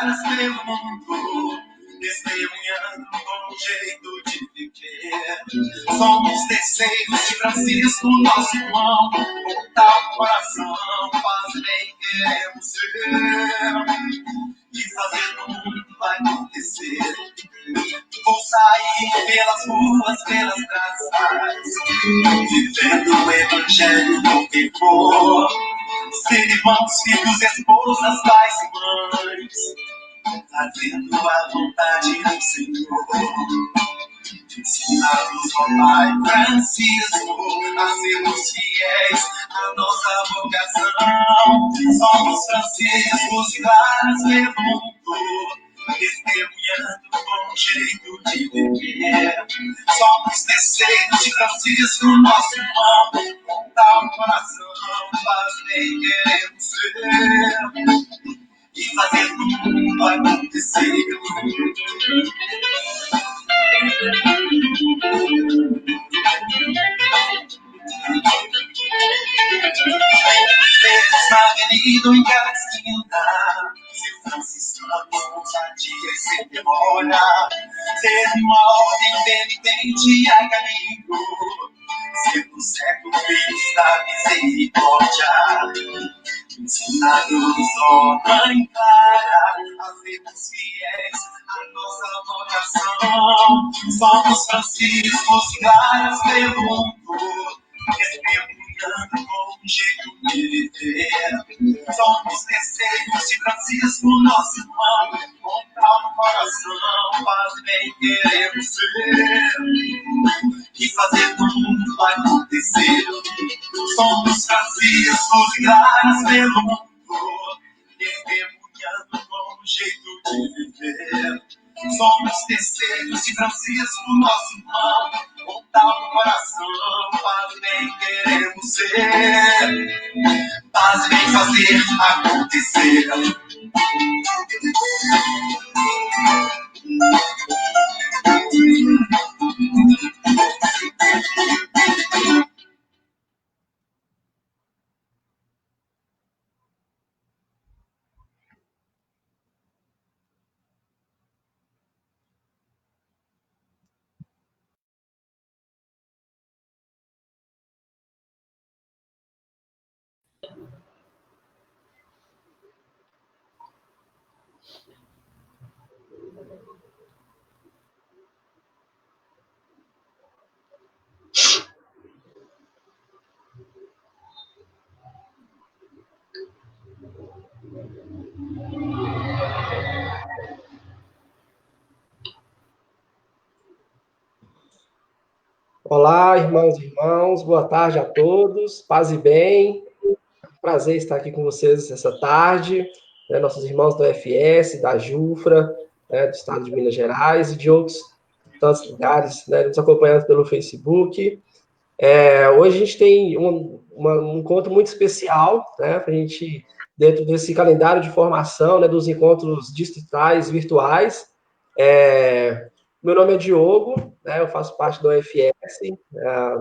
lugares pelo mundo, testemunhando bom jeito de viver. Somos terceiros de Francisco, nosso irmão, com tal coração, faz bem queremos ser. E fazer no mundo vai acontecer. Vou sair pelas ruas, pelas praças, vivendo o evangelho no que for. Ser irmãos, filhos, esposas, pais e mães, fazendo a vontade do Senhor. Ensinados ao Pai Francisco a sermos fiéis à nossa vocação. Somos franciscos e claras pelo mundo, testemunhando bom jeito de viver. Somos terceiros de Francisco, nosso irmão, com tal coração, faz bem queremos ser. E fazer tudo acontecer. Na avenida em cada esquina, ser franciscano com ousadia e sem demora. Ser uma ordem penitente a caminho, ser do século feliz da misericórdia. Ensinados, ó Mãe Clara, a sermos fiéis à nossa vocação. Somos franciscos e claras pelo mundo, testemunhando bom jeito de viver. Somos terceiros de Francisco, nosso irmão, com tal no coração, faz bem queremos ser. E fazer tudo vai acontecer. Somos franciscos e claras pelo mundo, testemunhando bom jeito de viver. Somos terceiros de Francisco, nosso irmão, com tal no coração, faz bem queremos ser. Faz bem fazer acontecer. Olá, irmãos e irmãos, boa tarde a todos, paz e bem. Prazer estar aqui com vocês essa tarde, né, nossos irmãos do UFS, da JUFRA, né, do estado de Minas Gerais e de outros tantos lugares, né, nos acompanhando pelo Facebook. Hoje a gente tem um encontro muito especial, né, para a gente, dentro desse calendário de formação, né, dos encontros distritais virtuais. Meu nome é Diogo, né, eu faço parte do UFS,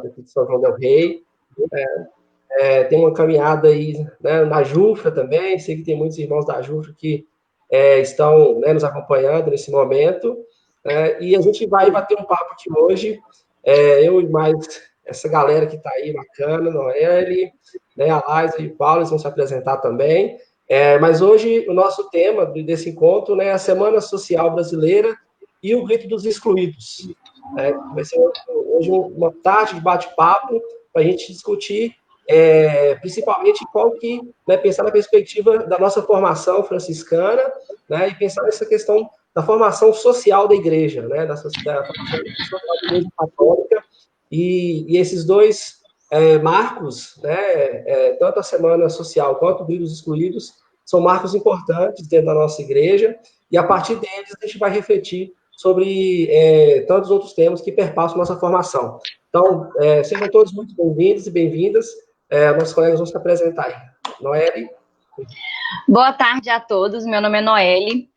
daqui de São João del Rei. Tem uma caminhada aí, né, na JUFRA também, sei que tem muitos irmãos da JUFRA que estão, né, nos acompanhando nesse momento, e a gente vai bater um papo aqui hoje, eu e mais essa galera que está aí bacana, Noelle, né, a Laisa e o Paulo, eles vão se apresentar também, mas hoje o nosso tema desse encontro, né, é a Semana Social Brasileira e o Grito dos Excluídos. Vai ser hoje uma tarde de bate-papo para a gente discutir principalmente qual que, né, pensar na perspectiva da nossa formação franciscana, né, e pensar nessa questão da formação social da igreja, né, da formação social da igreja católica, e esses dois marcos, né, tanto a Semana Social quanto o Grito dos Excluídos, são marcos importantes dentro da nossa igreja, e a partir deles a gente vai refletir sobre tantos outros temas que perpassam nossa formação. Então, sejam todos muito bem-vindos e bem-vindas. Nossos colegas vão se apresentar aí. Noelle? Boa tarde a todos, meu nome é Noelle,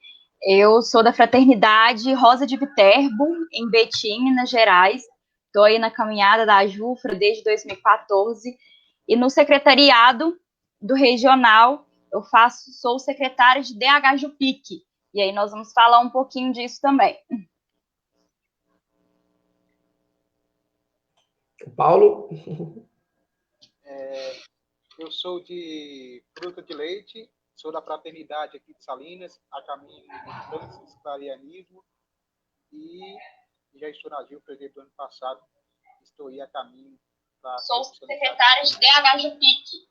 eu sou da Fraternidade Rosa de Viterbo, em Betim, Minas Gerais. Estou aí na caminhada da JUFRA desde 2014, e no secretariado do regional eu sou secretária de DH Jupic, E aí nós vamos falar um pouquinho disso também. Paulo? Eu sou de Fruta de Leite, sou da Fraternidade aqui de Salinas, a caminho do franciscanianismo, e já estou na Gilfra desde o ano passado, estou aí a caminho para... Sou secretária de DHGPIC.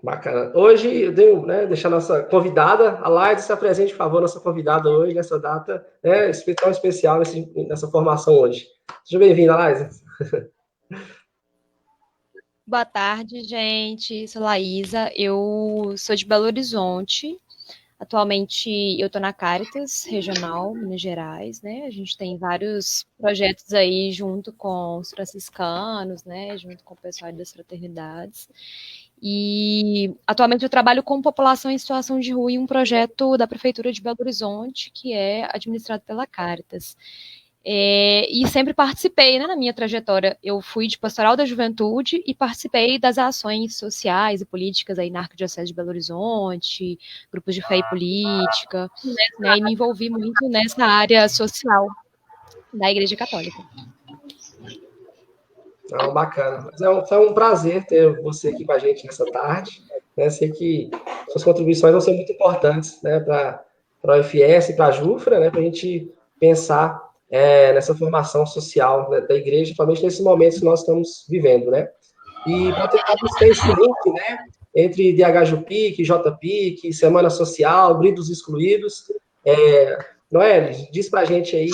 Bacana. Hoje eu devo, né, deixar a nossa convidada, a Laide, se apresente, por favor, nossa convidada hoje, nessa data, né, tão especial nessa formação hoje. Seja bem-vinda, Laide. Boa tarde, gente. Sou Laísa, eu sou de Belo Horizonte. Atualmente eu estou na Caritas Regional, Minas Gerais, né? A gente tem vários projetos aí junto com os franciscanos, né? Junto com o pessoal das fraternidades. E atualmente eu trabalho com população em situação de rua em um projeto da Prefeitura de Belo Horizonte, que é administrado pela Caritas. E sempre participei, né, na minha trajetória. Eu fui de pastoral da juventude e participei das ações sociais e políticas aí na Arquidiocese de Belo Horizonte, grupos de fé e política, né, e me envolvi muito nessa área social da Igreja Católica. Então, bacana. Mas foi um prazer ter você aqui com a gente nessa tarde. Né? Sei que suas contribuições vão ser muito importantes, né, para a UFS e para a Jufra, né, para a gente pensar nessa formação social, né, da igreja, principalmente nesses momentos que nós estamos vivendo, né? E para tentar buscar esse link, né, entre DHJPIC, JPIC, Semana Social, Gritos Excluídos. Noelle, diz para a gente aí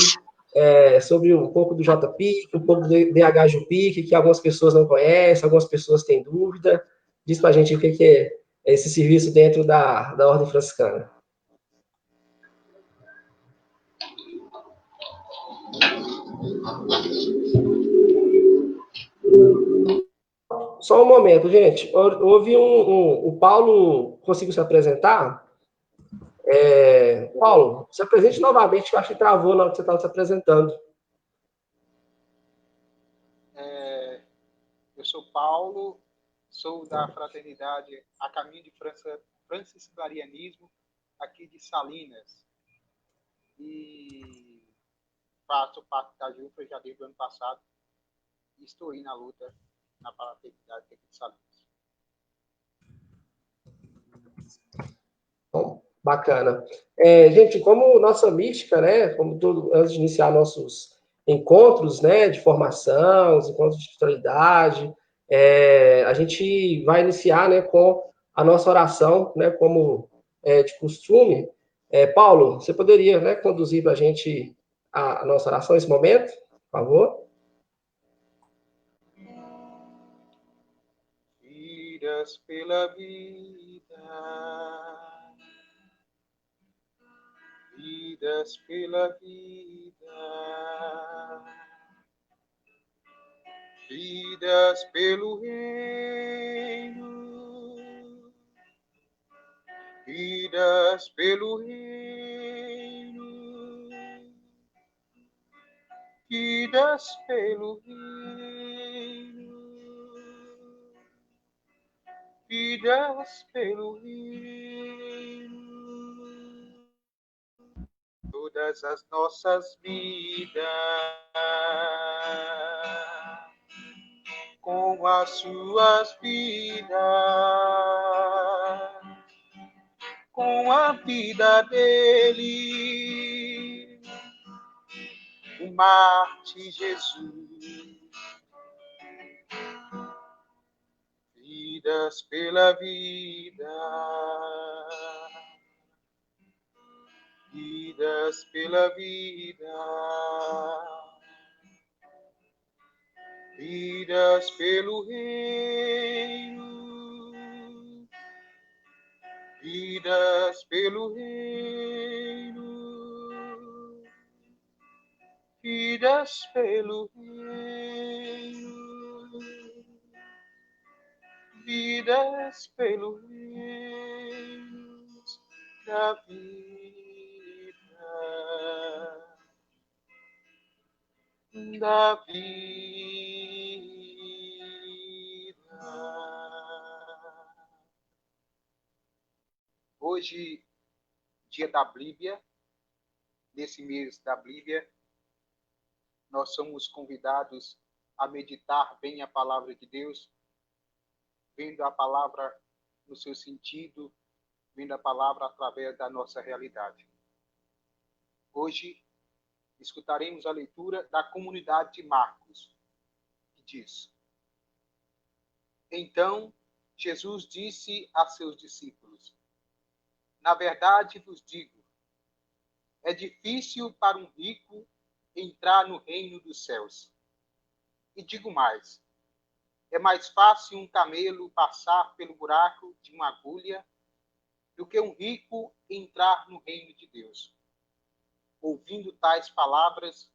sobre um pouco do JPIC, um pouco do DHJPIC, que algumas pessoas não conhecem, algumas pessoas têm dúvida. Diz para a gente o que é esse serviço dentro da Ordem Franciscana. Só um momento, gente. Houve o Paulo conseguiu se apresentar? Paulo, se apresente novamente, que eu acho que travou na hora que você estava se apresentando. Eu sou Paulo, sou da Fraternidade a caminho de franciscanianismo aqui de Salinas. E faço parte da Jufra já desde o ano passado. E estou aí na luta na fraternidade aqui de Salinas. Bom, bacana. Gente, como nossa mística, né, como tudo, antes de iniciar nossos encontros, né, de formação, os encontros de espiritualidade, a gente vai iniciar, né, com a nossa oração, né, como de costume. Paulo, você poderia, né, conduzir para a gente a nossa oração nesse momento, por favor? Vidas pela vida, vidas pela vida, vidas pelo reino, vidas pelo reino, vidas pelo reino, vidas pelo reino. Todas as nossas vidas, com as suas vidas, com a vida dele, o Marte Jesus, vidas pela vida, vidas pela vida, vidas pelo reino, vidas pelo reino, vidas pelo reino, vidas pelo reino da vida. Hoje, dia da Bíblia, nesse mês da Bíblia, nós somos convidados a meditar bem a palavra de Deus, vendo a palavra no seu sentido, vendo a palavra através da nossa realidade. Hoje, escutaremos a leitura da comunidade de Marcos, que diz: Então, Jesus disse a seus discípulos: Na verdade vos digo, é difícil para um rico entrar no reino dos céus. E digo mais, é mais fácil um camelo passar pelo buraco de uma agulha do que um rico entrar no reino de Deus. Ouvindo tais palavras,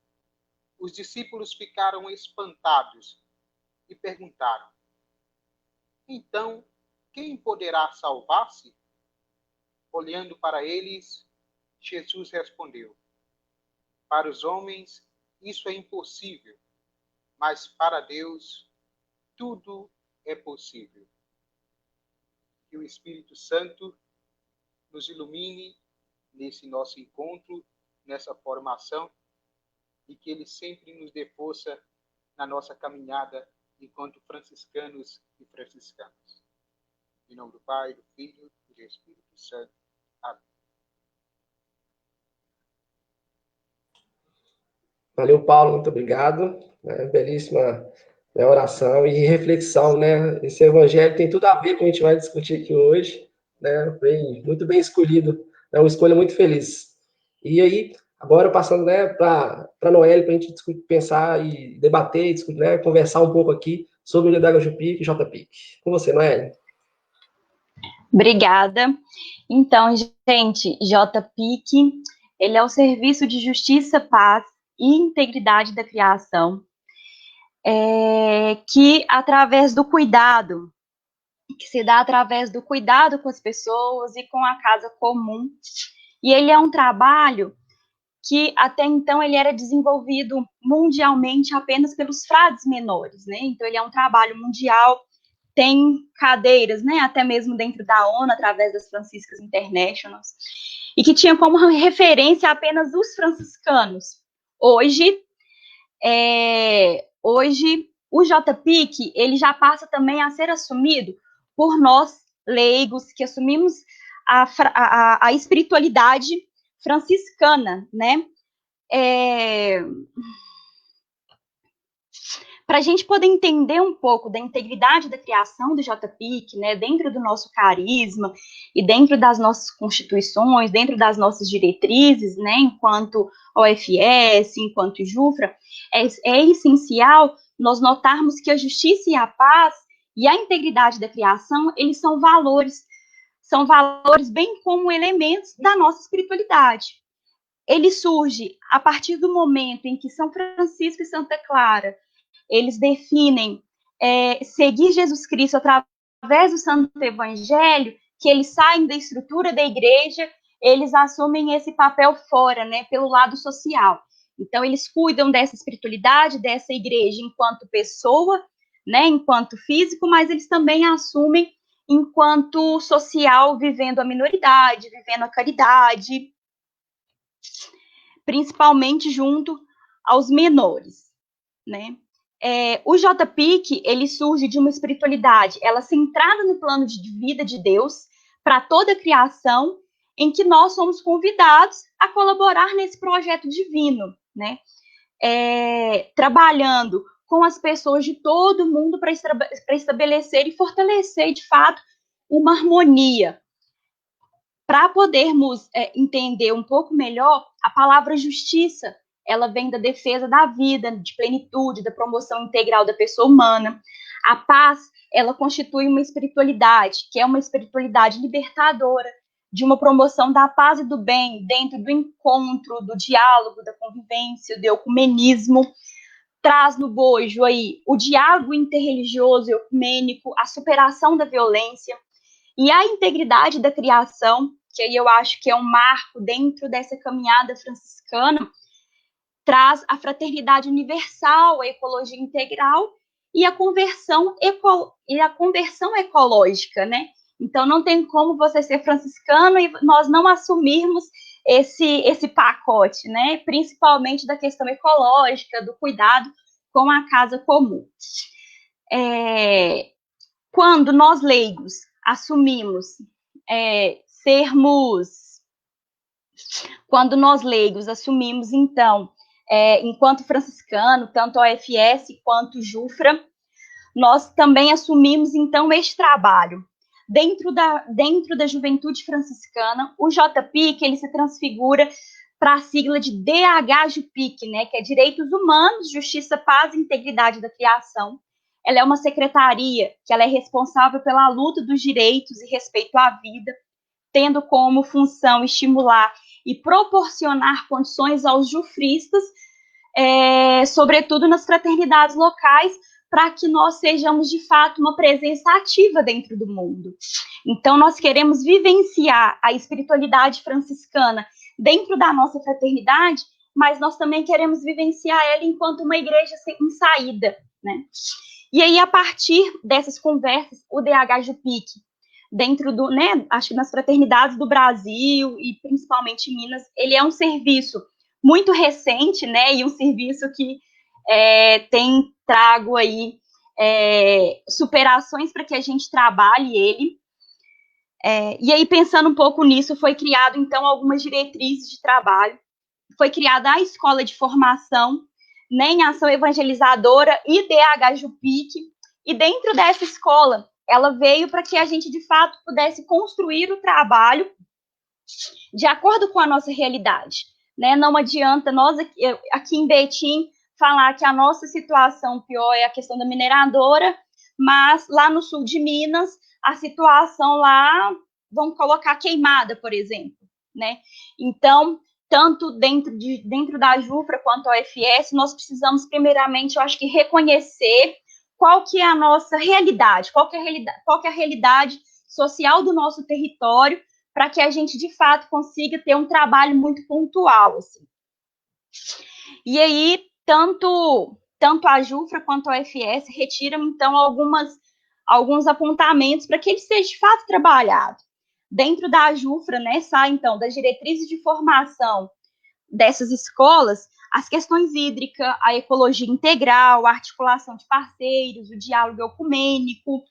os discípulos ficaram espantados e perguntaram: Então, quem poderá salvar-se? Olhando para eles, Jesus respondeu: Para os homens isso é impossível, mas para Deus tudo é possível. Que o Espírito Santo nos ilumine nesse nosso encontro, nessa formação, e que ele sempre nos dê força na nossa caminhada enquanto franciscanos e franciscanas. Em nome do Pai, do Filho e do Espírito Santo. Amém. Valeu, Paulo, muito obrigado. Belíssima, né, oração e reflexão, né? Esse evangelho tem tudo a ver com o que a gente vai discutir aqui hoje, né? Muito bem escolhido, é uma escolha muito feliz. E aí, agora passando, né, para Noelle, para a gente pensar e debater, discutir, né, conversar um pouco aqui sobre o HJPIC e JPIC. Com você, Noelle. Obrigada. Então, gente, JPIC, ele é o Serviço de Justiça, Paz e Integridade da Criação, que através do cuidado, que se dá através do cuidado com as pessoas e com a casa comum. E ele é um trabalho que até então ele era desenvolvido mundialmente apenas pelos frades menores, né? Então ele é um trabalho mundial, tem cadeiras, né, até mesmo dentro da ONU, através das Franciscas Internationals, e que tinha como referência apenas os franciscanos. Hoje o JPIC, ele já passa também a ser assumido por nós, leigos, que assumimos a espiritualidade franciscana, né? Para a gente poder entender um pouco da integridade da criação do JPIC, né, dentro do nosso carisma e dentro das nossas constituições, dentro das nossas diretrizes, né, enquanto OFS, enquanto JUFRA, é essencial nós notarmos que a justiça e a paz e a integridade da criação, eles são valores bem como elementos da nossa espiritualidade. Ele surge a partir do momento em que São Francisco e Santa Clara eles definem seguir Jesus Cristo através do Santo Evangelho, que eles saem da estrutura da igreja, eles assumem esse papel fora, né, pelo lado social. Então, eles cuidam dessa espiritualidade, dessa igreja enquanto pessoa, né, enquanto físico, mas eles também assumem enquanto social, vivendo a minoridade, vivendo a caridade, principalmente junto aos menores, né? O JPIC, ele surge de uma espiritualidade, ela centrada no plano de vida de Deus para toda a criação, em que nós somos convidados a colaborar nesse projeto divino, né? Trabalhando com as pessoas de todo mundo para estabelecer e fortalecer, de fato, uma harmonia. Para podermos entender um pouco melhor, a palavra justiça, ela vem da defesa da vida, de plenitude, da promoção integral da pessoa humana. A paz, ela constitui uma espiritualidade, que é uma espiritualidade libertadora, de uma promoção da paz e do bem, dentro do encontro, do diálogo, da convivência, do ecumenismo. Traz no bojo aí o diálogo interreligioso e ecumênico, a superação da violência e a integridade da criação, que aí eu acho que é um marco dentro dessa caminhada franciscana, traz a fraternidade universal, a ecologia integral e a conversão ecológica, né? Então, não tem como você ser franciscano e nós não assumirmos esse pacote, né? Principalmente da questão ecológica, do cuidado com a casa comum. Quando nós leigos assumimos então, enquanto franciscano, tanto a OFS quanto Jufra, nós também assumimos, então, este trabalho. Dentro da juventude franciscana, o JPIC, ele se transfigura para a sigla de DHJPIC, né, que é Direitos Humanos, Justiça, Paz e Integridade da Criação. Ela é uma secretaria que ela é responsável pela luta dos direitos e respeito à vida, tendo como função estimular e proporcionar condições aos jufristas, sobretudo nas fraternidades locais, para que nós sejamos, de fato, uma presença ativa dentro do mundo. Então, nós queremos vivenciar a espiritualidade franciscana dentro da nossa fraternidade, mas nós também queremos vivenciar ela enquanto uma igreja em saída, né? E aí, a partir dessas conversas, o DHJPIC, dentro do, né, acho que nas fraternidades do Brasil e principalmente em Minas, ele é um serviço muito recente, né, e um serviço que tem trago aí superações para que a gente trabalhe ele. E aí, pensando um pouco nisso, foi criado, então, algumas diretrizes de trabalho. Foi criada a Escola de Formação, né, em Ação Evangelizadora, IDHJPIC, e dentro dessa escola, ela veio para que a gente, de fato, pudesse construir o trabalho de acordo com a nossa realidade, né? Não adianta nós, aqui em Betim, falar que a nossa situação pior é a questão da mineradora, mas lá no sul de Minas, a situação lá, vamos colocar queimada, por exemplo, né? Então, tanto dentro da Jufra quanto a OFS, nós precisamos, primeiramente, eu acho que reconhecer qual que é a nossa realidade, qual que é a realidade social do nosso território, para que a gente, de fato, consiga ter um trabalho muito pontual, assim. E aí, tanto a Jufra quanto a OFS retiram, então, alguns apontamentos para que ele seja, de fato, trabalhado. Dentro da Jufra, né, sai, então, das diretrizes de formação dessas escolas, as questões hídricas, a ecologia integral, a articulação de parceiros, o diálogo ecumênico,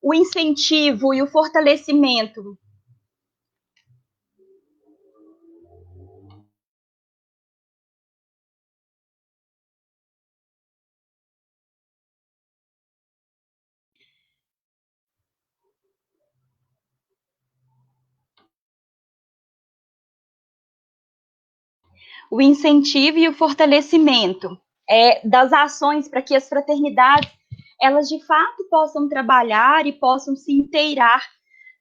o incentivo e o fortalecimento e o fortalecimento das ações para que as fraternidades, elas de fato possam trabalhar e possam se inteirar,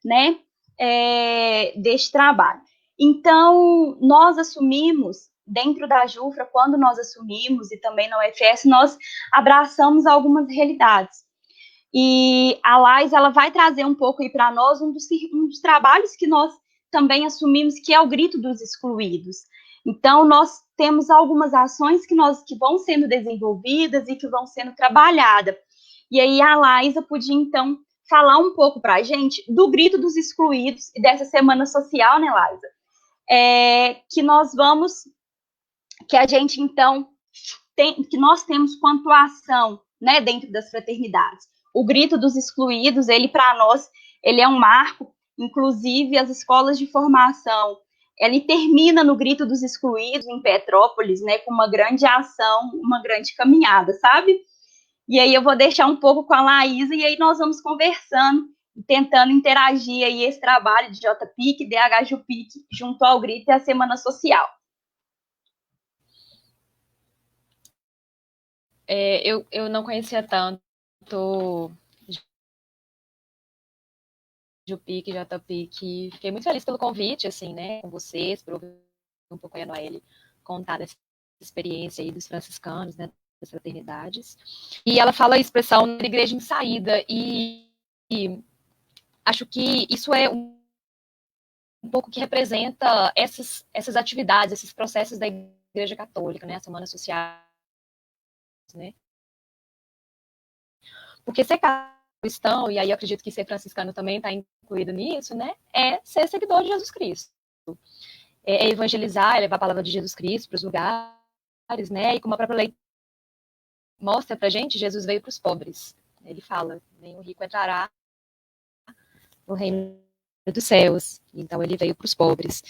né, deste trabalho. Então, nós assumimos, dentro da Jufra, quando nós assumimos, e também na UFS, nós abraçamos algumas realidades. E a Lais, ela vai trazer um pouco aí para nós um dos trabalhos que nós também assumimos, que é o grito dos excluídos. Então, nós temos algumas ações que vão sendo desenvolvidas e que vão sendo trabalhadas. E aí a Laisa podia, então, falar um pouco para a gente do grito dos excluídos e dessa semana social, né, Laisa? Que a gente, então, que nós temos quanto ação, né, dentro das fraternidades. O grito dos excluídos, ele, para nós, ele é um marco. Inclusive, as escolas de formação, ele termina no grito dos excluídos em Petrópolis, né, com uma grande ação, uma grande caminhada, sabe? E aí eu vou deixar um pouco com a Laísa, e aí nós vamos conversando, tentando interagir aí esse trabalho de JPIC, DHJPIC, junto ao grito e a Semana Social. Eu não conhecia tanto JPIC, JPIC. Fiquei muito feliz pelo convite, assim, né, com vocês, por ouvir um pouco a Noelle contar dessa experiência aí dos franciscanos, né, das fraternidades. E ela fala a expressão igreja em saída, e acho que isso é um pouco que representa essas atividades, esses processos da Igreja Católica, né, a Semana Social, né? Porque ser cristão, e aí eu acredito que ser franciscano também está incluído nisso, né? É ser seguidor de Jesus Cristo. É evangelizar, é levar a palavra de Jesus Cristo para os lugares, né? E como a própria lei mostra para a gente, Jesus veio para os pobres. Ele fala, nenhum rico entrará no reino dos céus. Então ele veio para os pobres.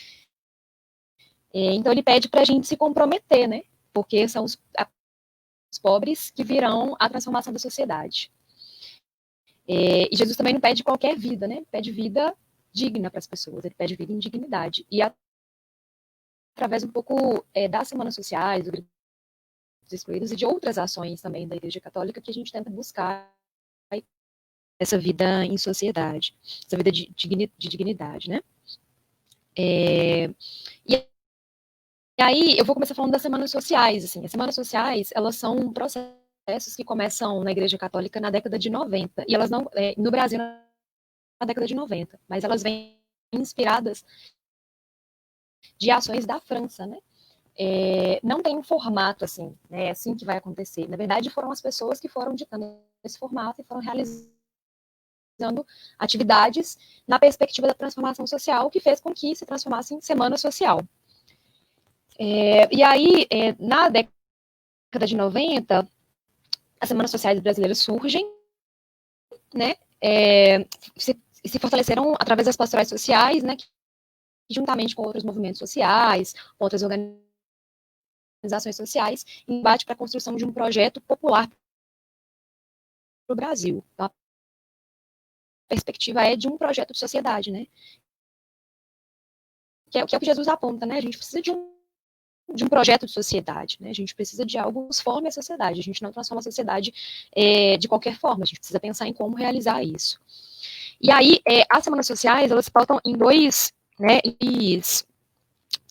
Então ele pede para a gente se comprometer, né? Porque são os pobres que virão a transformação da sociedade. E Jesus também não pede qualquer vida, né? Ele pede vida digna para as pessoas, ele pede vida em dignidade. E através um pouco das semanas sociais, do Grito dos Excluídos e de outras ações também da Igreja Católica que a gente tenta buscar essa vida em sociedade, essa vida de dignidade, né? E aí eu vou começar falando das semanas sociais, assim. As semanas sociais, elas são processos que começam na Igreja Católica na década de 90, e elas não, no Brasil na década de 90, mas elas vêm inspiradas de ações da França, né? Não tem um formato assim, né? É assim que vai acontecer. Na verdade, foram as pessoas que foram ditando esse formato e foram realizando atividades na perspectiva da transformação social, que fez com que se transformasse em semana social. E aí, na década de 90, as semanas sociais brasileiras surgem, né? Se fortaleceram através das pastorais sociais, né? Que, juntamente com outros movimentos sociais, outras organizações sociais, embate para a construção de um projeto popular para o Brasil. Então, a perspectiva é de um projeto de sociedade, né? Que é o que Jesus aponta, né? A gente precisa de um projeto de sociedade, né? A gente precisa de algo que transforme a sociedade. A gente não transforma a sociedade de qualquer forma. A gente precisa pensar em como realizar isso. E aí, as semanas sociais, elas se pautam em dois, né?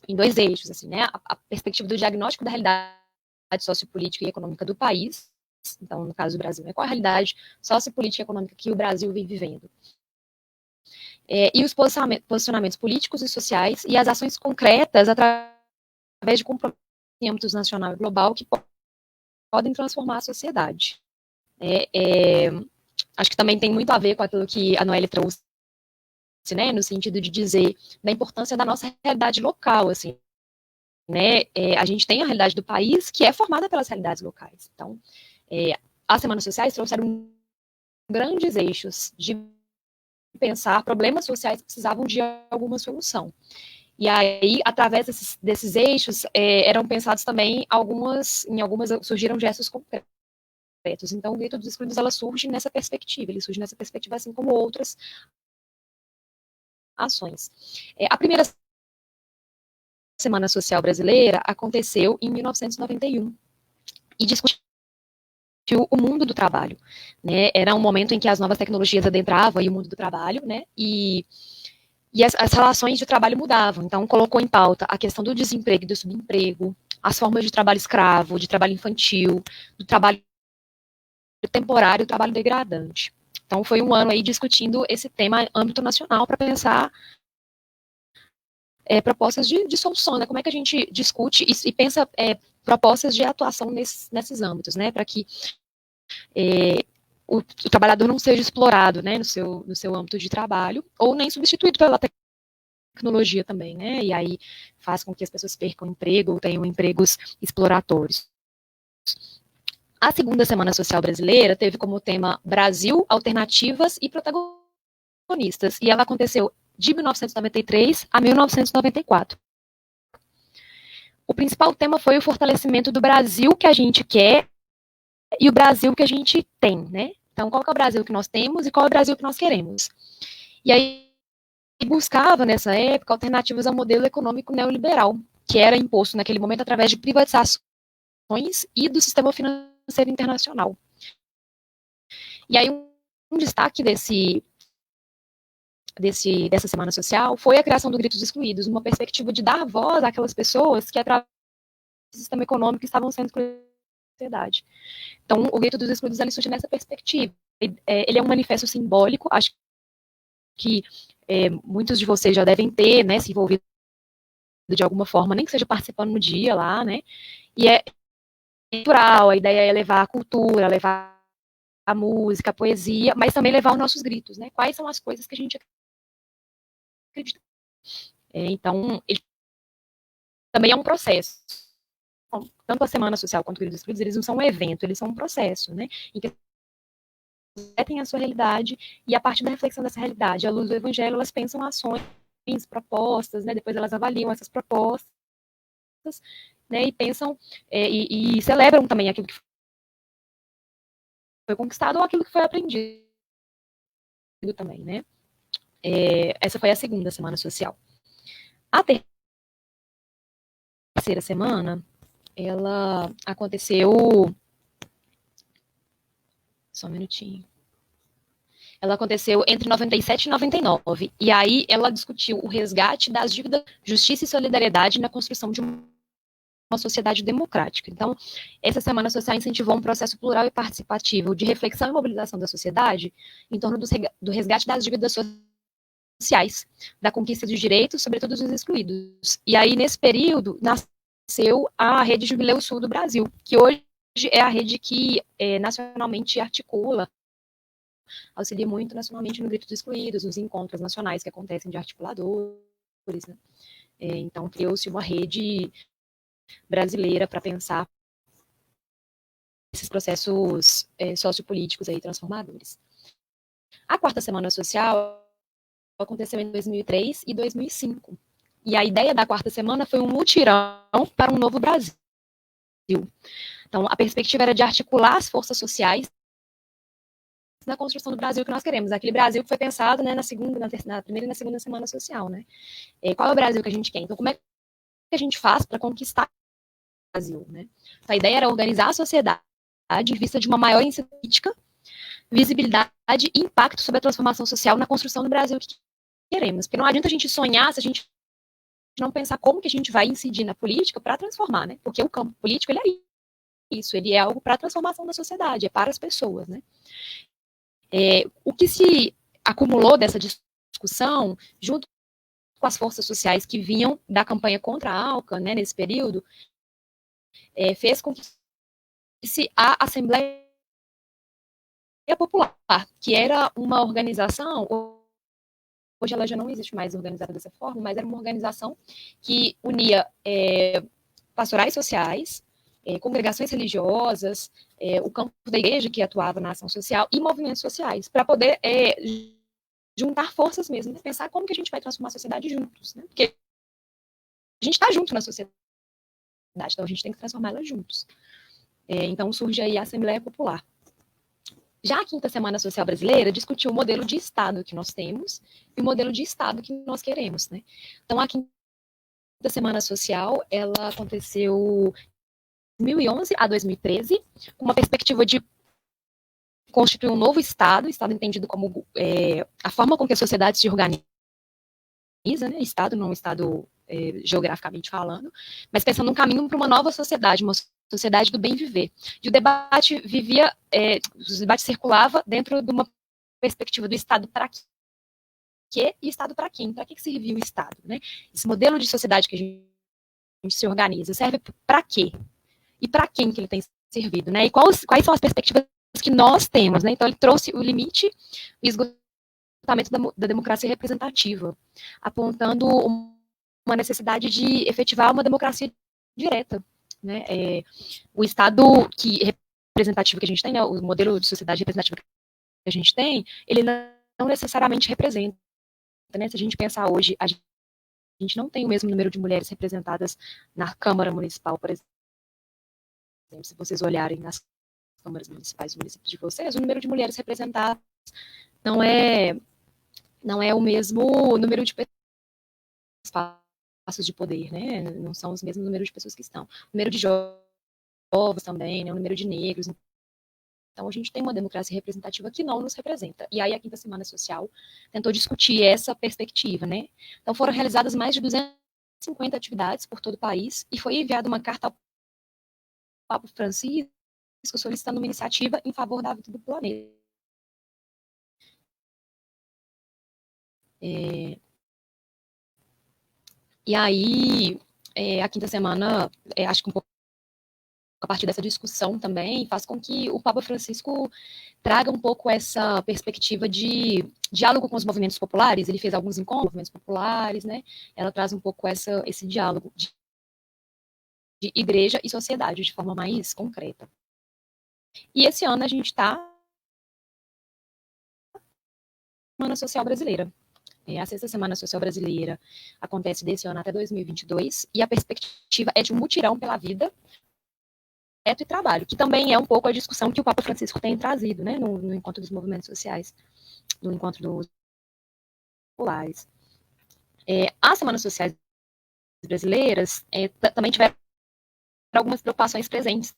Em dois eixos, assim, né? A perspectiva do diagnóstico da realidade sociopolítica e econômica do país. Então, no caso do Brasil, né? Qual a realidade sociopolítica e econômica que o Brasil vem vivendo? E os posicionamentos políticos e sociais e as ações concretas através de compromissos em âmbitos nacional e global que podem transformar a sociedade. Acho que também tem muito a ver com aquilo que a Noelle trouxe, né, no sentido de dizer da importância da nossa realidade local, assim, né? A gente tem a realidade do país que é formada pelas realidades locais. Então, as semanas sociais trouxeram grandes eixos de pensar problemas sociais que precisavam de alguma solução. E aí, através desses eixos, eram pensados também em algumas surgiram gestos concretos. Então, o Grito dos Excluídos, ela surge nessa perspectiva, ele surge nessa perspectiva, assim como outras ações. A primeira Semana Social Brasileira aconteceu em 1991 e discutiu o mundo do trabalho, né? Era um momento em que as novas tecnologias adentravam aí o mundo do trabalho, né? E as relações de trabalho mudavam. Então, colocou em pauta a questão do desemprego e do subemprego, as formas de trabalho escravo, de trabalho infantil, do trabalho temporário, do trabalho degradante. Então, foi um ano aí discutindo esse tema em âmbito nacional para pensar propostas de solução, né? Como é que a gente discute e pensa propostas de atuação nesses âmbitos, né? Para que o trabalhador não seja explorado, né, no seu âmbito de trabalho, ou nem substituído pela tecnologia também, né? E aí faz com que as pessoas percam emprego ou tenham empregos exploratórios. A segunda Semana Social Brasileira teve como tema Brasil, Alternativas e Protagonistas, e ela aconteceu de 1993 a 1994. O principal tema foi o fortalecimento do Brasil que a gente quer e o Brasil que a gente tem, né? Então, qual que é o Brasil que nós temos e qual é o Brasil que nós queremos? E aí, buscava, nessa época, alternativas ao modelo econômico neoliberal, que era imposto naquele momento através de privatizações e do sistema financeiro internacional. E aí, um destaque dessa Semana Social foi a criação do Grito dos Excluídos, uma perspectiva de dar voz àquelas pessoas que, através do sistema econômico, estavam sendo excluídas da sociedade. Então, o Grito dos Excluídos ele surge nessa perspectiva. Ele é um manifesto simbólico, acho que muitos de vocês já devem ter, né, se envolvido de alguma forma, nem que seja participando no dia lá, né, e é cultural, a ideia é levar a cultura, levar a música, a poesia, mas também levar os nossos gritos, né? Quais são as coisas que a gente acredita. Então, ele também é um processo. Tanto a Semana Social quanto o Grito dos Excluídos, eles não são um evento, eles são um processo, né? Em que refletem a sua realidade, e a partir da reflexão dessa realidade, à luz do Evangelho, elas pensam ações, propostas, né? Depois elas avaliam essas propostas, né? E pensam, e celebram também aquilo que foi conquistado ou aquilo que foi aprendido também, né? Essa foi a segunda Semana Social. A terceira semana, ela aconteceu... Só um minutinho. Ela aconteceu entre 97 e 99. E aí ela discutiu o resgate das dívidas, justiça e solidariedade na construção de uma sociedade democrática. Então, essa Semana Social incentivou um processo plural e participativo de reflexão e mobilização da sociedade em torno do resgate das dívidas sociais, da conquista de direitos, sobretudo dos excluídos. E aí, nesse período, nasceu a Rede Jubileu Sul do Brasil, que hoje é a rede que nacionalmente articula, auxilia muito nacionalmente no Grito dos Excluídos, nos encontros nacionais que acontecem de articuladores, né? Então, criou-se uma rede brasileira para pensar esses processos sociopolíticos aí transformadores. A quarta Semana Social aconteceu em 2003 e 2005. E a ideia da quarta semana foi um mutirão para um novo Brasil. Então, a perspectiva era de articular as forças sociais na construção do Brasil que nós queremos. Aquele Brasil que foi pensado, né, na primeira e na segunda Semana Social, né? Qual é o Brasil que a gente quer? Então, como é que a gente faz para conquistar o Brasil, né? Então, a ideia era organizar a sociedade em vista de uma maior incidência política, visibilidade e impacto sobre a transformação social na construção do Brasil que queremos. Porque não adianta a gente sonhar se a gente não pensar como que a gente vai incidir na política para transformar, né? Porque o campo político, ele é isso, ele é algo para a transformação da sociedade, é para as pessoas, né? O que se acumulou dessa discussão, junto com as forças sociais que vinham da campanha contra a ALCA, né, nesse período, fez com que a Assembleia Popular, que era uma organização, hoje ela já não existe mais organizada dessa forma, mas era uma organização que unia pastorais sociais, congregações religiosas, o campo da igreja que atuava na ação social e movimentos sociais, para poder juntar forças mesmo, pensar como que a gente vai transformar a sociedade juntos, né? Porque a gente está junto na sociedade, então a gente tem que transformá-la juntos. Então surge aí a Assembleia Popular. Já a quinta Semana Social Brasileira discutiu o modelo de Estado que nós temos e o modelo de Estado que nós queremos, né? Então a quinta Semana Social, ela aconteceu de 2011 a 2013, com uma perspectiva de constituir um novo Estado entendido como a forma com que a sociedade se organiza, né? Estado, não um Estado geograficamente falando, mas pensando num caminho para uma nova sociedade, uma sociedade do bem viver. E o debate os debates circulava dentro de uma perspectiva do Estado para quê e Estado para quem? Para que serviu o Estado, né? Esse modelo de sociedade que a gente se organiza serve para quê? E para quem que ele tem servido, né? E quais são as perspectivas que nós temos, né? Então ele trouxe o limite e esgotamento da democracia representativa, apontando uma necessidade de efetivar uma democracia direta, né? O Estado representativo que a gente tem, né? O modelo de sociedade representativa que a gente tem, ele não necessariamente representa, né? Se a gente pensar hoje, a gente não tem o mesmo número de mulheres representadas na Câmara Municipal, por exemplo. Se vocês olharem nas câmaras municipais do município de vocês, o número de mulheres representadas não é o mesmo número de espaços de poder, né? Não são os mesmos números de pessoas que estão. O número de jovens também, né? O número de negros. Então, a gente tem uma democracia representativa que não nos representa. E aí, a quinta Semana Social tentou discutir essa perspectiva, né? Então, foram realizadas mais de 250 atividades por todo o país e foi enviada uma carta ao Papa Francisco solicitando uma iniciativa em favor da vida do planeta. E aí, a quinta semana, acho que um pouco a partir dessa discussão também, faz com que o Papa Francisco traga um pouco essa perspectiva de diálogo com os movimentos populares. Ele fez alguns encontros com movimentos populares, né? Ela traz um pouco esse diálogo de igreja e sociedade de forma mais concreta. E esse ano a gente está Semana Social Brasileira. A 6ª Semana Social Brasileira acontece desse ano até 2022, e a perspectiva é de um mutirão pela vida, teto e trabalho, que também é um pouco a discussão que o Papa Francisco tem trazido, né, no encontro dos movimentos sociais, no encontro dos populares. As Semanas Sociais Brasileiras também tiveram algumas preocupações presentes,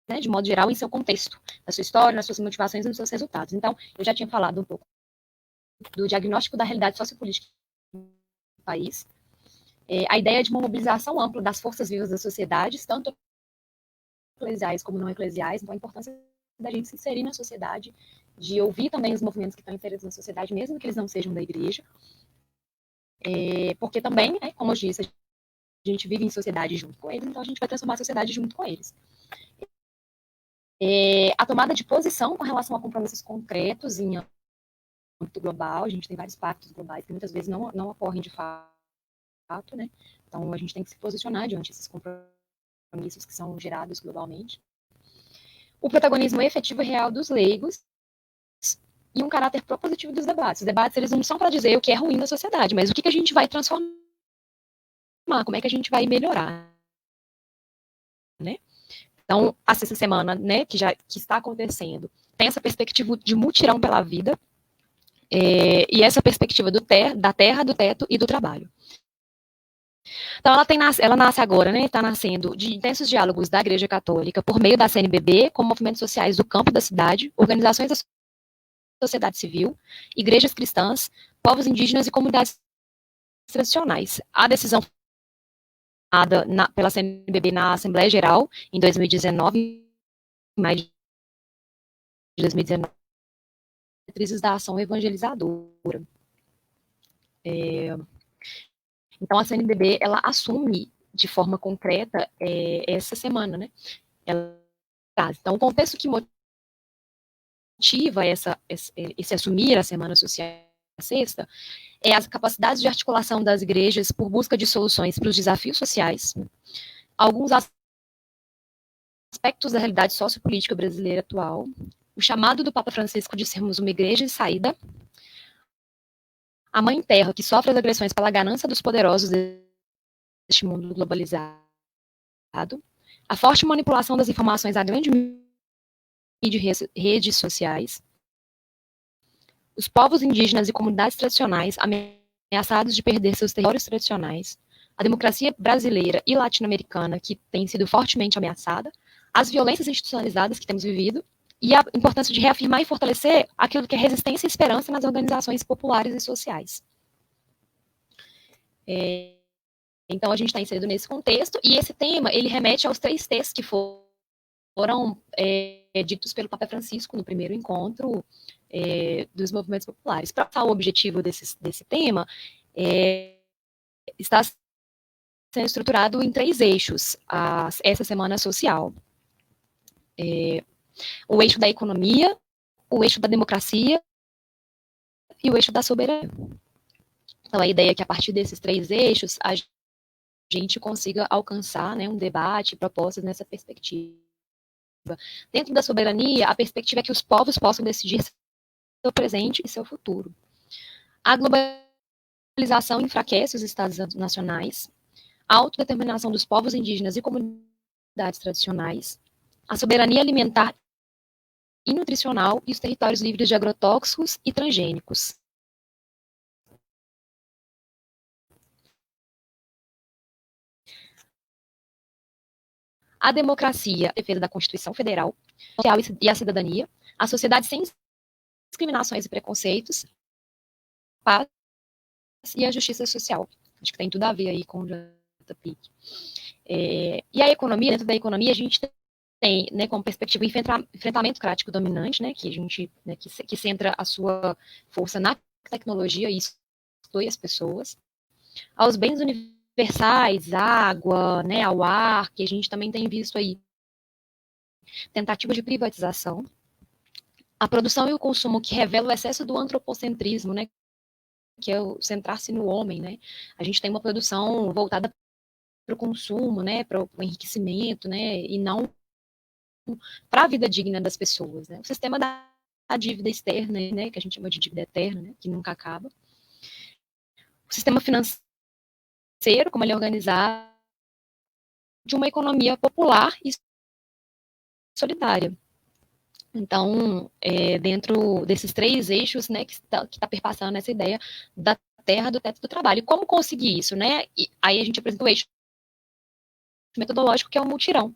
né, de modo geral, em seu contexto, na sua história, nas suas motivações e nos seus resultados. Então, eu já tinha falado um pouco do diagnóstico da realidade sociopolítica do país, a ideia de uma mobilização ampla das forças vivas das sociedades, tanto eclesiais como não eclesiais, então a importância da gente se inserir na sociedade, de ouvir também os movimentos que estão inseridos na sociedade, mesmo que eles não sejam da igreja, porque também, como eu disse, a gente vive em sociedade junto com eles, então a gente vai transformar a sociedade junto com eles. A tomada de posição com relação a compromissos concretos em âmbito global, a gente tem vários pactos globais que muitas vezes não ocorrem de fato, né? Então a gente tem que se posicionar diante desses compromissos que são gerados globalmente. O protagonismo efetivo e real dos leigos e um caráter propositivo dos debates. Os debates, eles não são para dizer o que é ruim da sociedade, mas o que a gente vai transformar, como é que a gente vai melhorar, né? Então, a 6ª semana, né, que está acontecendo, tem essa perspectiva de mutirão pela vida, e essa perspectiva da terra, do teto e do trabalho. Então, ela nasce agora, né, está nascendo de intensos diálogos da Igreja Católica por meio da CNBB, com movimentos sociais do campo da cidade, organizações da sociedade civil, igrejas cristãs, povos indígenas e comunidades tradicionais. A decisão pela CNBB na Assembleia Geral, em 2019, em maio de 2019, diretrizes da ação evangelizadora. Então, a CNBB, ela assume de forma concreta essa semana, né? Então, o contexto que motiva esse assumir a Semana Social sexta é as capacidades de articulação das igrejas por busca de soluções para os desafios sociais, alguns aspectos da realidade sociopolítica brasileira atual, o chamado do Papa Francisco de sermos uma igreja de saída, a mãe terra que sofre as agressões pela ganância dos poderosos deste mundo globalizado, a forte manipulação das informações à grande mídia e redes sociais, os povos indígenas e comunidades tradicionais ameaçados de perder seus territórios tradicionais, a democracia brasileira e latino-americana que tem sido fortemente ameaçada, as violências institucionalizadas que temos vivido e a importância de reafirmar e fortalecer aquilo que é resistência e esperança nas organizações populares e sociais. Então, a gente está inserido nesse contexto, e esse tema, ele remete aos 3 textos que foram ditos pelo Papa Francisco no primeiro encontro dos movimentos populares. Para o objetivo desse tema, está sendo estruturado em 3 eixos, essa semana social. O eixo da economia, o eixo da democracia e o eixo da soberania. Então, a ideia é que, a partir desses 3 eixos, a gente consiga alcançar, né, um debate, propostas nessa perspectiva. Dentro da soberania, a perspectiva é que os povos possam decidir seu presente e seu futuro. A globalização enfraquece os estados nacionais, a autodeterminação dos povos indígenas e comunidades tradicionais, a soberania alimentar e nutricional e os territórios livres de agrotóxicos e transgênicos. A democracia, a defesa da Constituição Federal, social e a cidadania, a sociedade sem discriminações e preconceitos, paz e a justiça social. Acho que tem tudo a ver aí com o JPIC. E a economia, dentro da economia, a gente tem, né, como perspectiva, o enfrentamento crático dominante, né, que a gente, né, que centra a sua força na tecnologia e exclui as pessoas, aos bens universais, água, né, ao ar, que a gente também tem visto aí tentativa de privatização, a produção e o consumo que revela o excesso do antropocentrismo, né, que é o centrar-se no homem, né? A gente tem uma produção voltada para o consumo, né, para o enriquecimento, né, e não para a vida digna das pessoas, né? O sistema da dívida externa, né, que a gente chama de dívida eterna, né, que nunca acaba. O sistema financeiro, como ele é organizado, de uma economia popular e solidária. Então, dentro desses 3 eixos, né, que está perpassando essa ideia da terra, do teto do trabalho. E como conseguir isso, né? E aí a gente apresenta o eixo metodológico, que é o mutirão.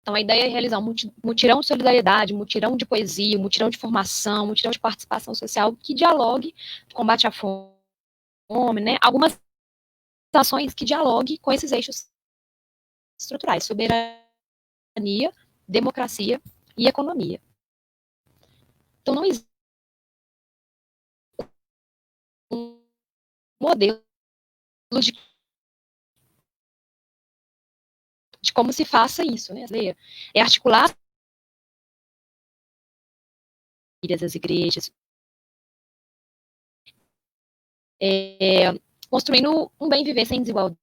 Então, a ideia é realizar um mutirão de solidariedade, mutirão de poesia, mutirão de formação, mutirão de participação social, que dialogue, combate à fome, né? Algumas ações que dialoguem com esses eixos estruturais: soberania, democracia e economia. Então, não existe um modelo de como se faça isso, né? É articular as igrejas, construindo um bem viver sem desigualdade,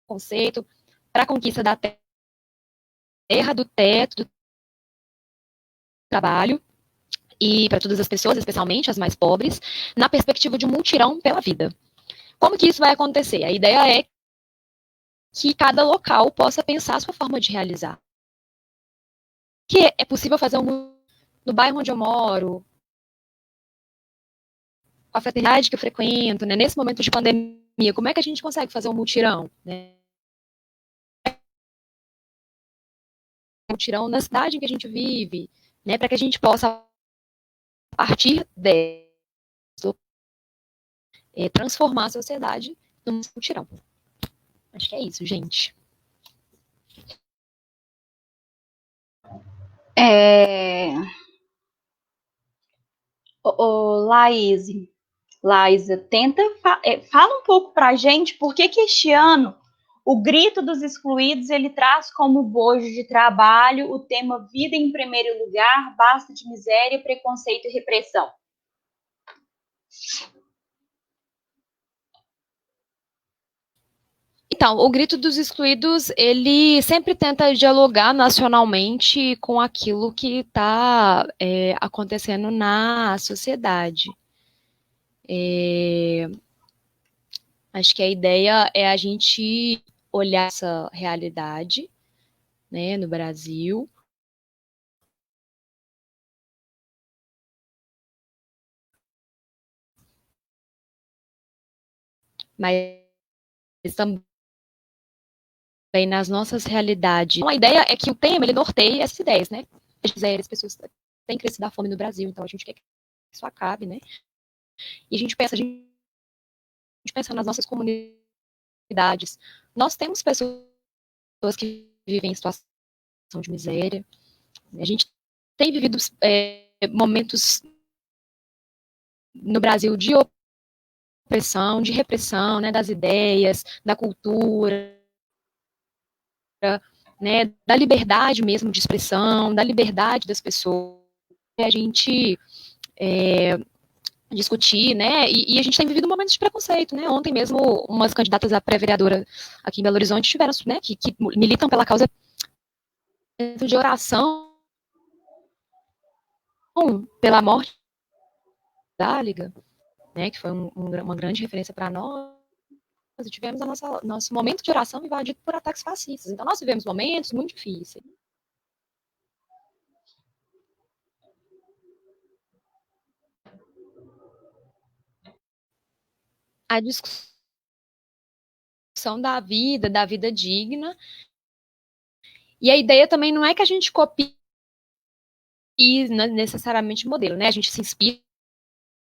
conceito para a conquista da terra, do teto, do trabalho, e para todas as pessoas, especialmente as mais pobres, na perspectiva de um mutirão pela vida. Como que isso vai acontecer? A ideia é que cada local possa pensar a sua forma de realizar. Que é possível fazer no bairro onde eu moro, com a fraternidade que eu frequento, né? Nesse momento de pandemia, como é que a gente consegue fazer um mutirão, né? Um mutirão na cidade em que a gente vive, né? Para que a gente possa, a partir disso, transformar a sociedade num mutirão. Acho que é isso, gente. Laísa, fala um pouco para a gente por que este ano o Grito dos Excluídos ele traz como bojo de trabalho o tema vida em primeiro lugar, basta de miséria, preconceito e repressão. Então, o Grito dos Excluídos, ele sempre tenta dialogar nacionalmente com aquilo que está acontecendo na sociedade. Acho que a ideia é a gente olhar essa realidade, né, no Brasil, mas também nas nossas realidades. Então, a ideia é que o tema, ele norteie essas ideias, né? As pessoas têm crescido a fome no Brasil, então a gente quer que isso acabe, né? E a gente pensa nas nossas comunidades. Nós temos pessoas que vivem em situação de miséria. A gente tem vivido momentos no Brasil de opressão, de repressão, né, das ideias, da cultura, né, da liberdade mesmo de expressão, da liberdade das pessoas. A gente discutir, né, e a gente tem vivido momentos de preconceito, né. Ontem mesmo, umas candidatas a pré-vereadora aqui em Belo Horizonte tiveram, né, que militam pela causa de oração pela morte da Liga, né, que foi uma grande referência para nós. E tivemos nosso momento de oração invadido por ataques fascistas. Então, nós vivemos momentos muito difíceis. A discussão da vida digna. E a ideia também não é que a gente copie necessariamente o modelo, né? A gente se inspira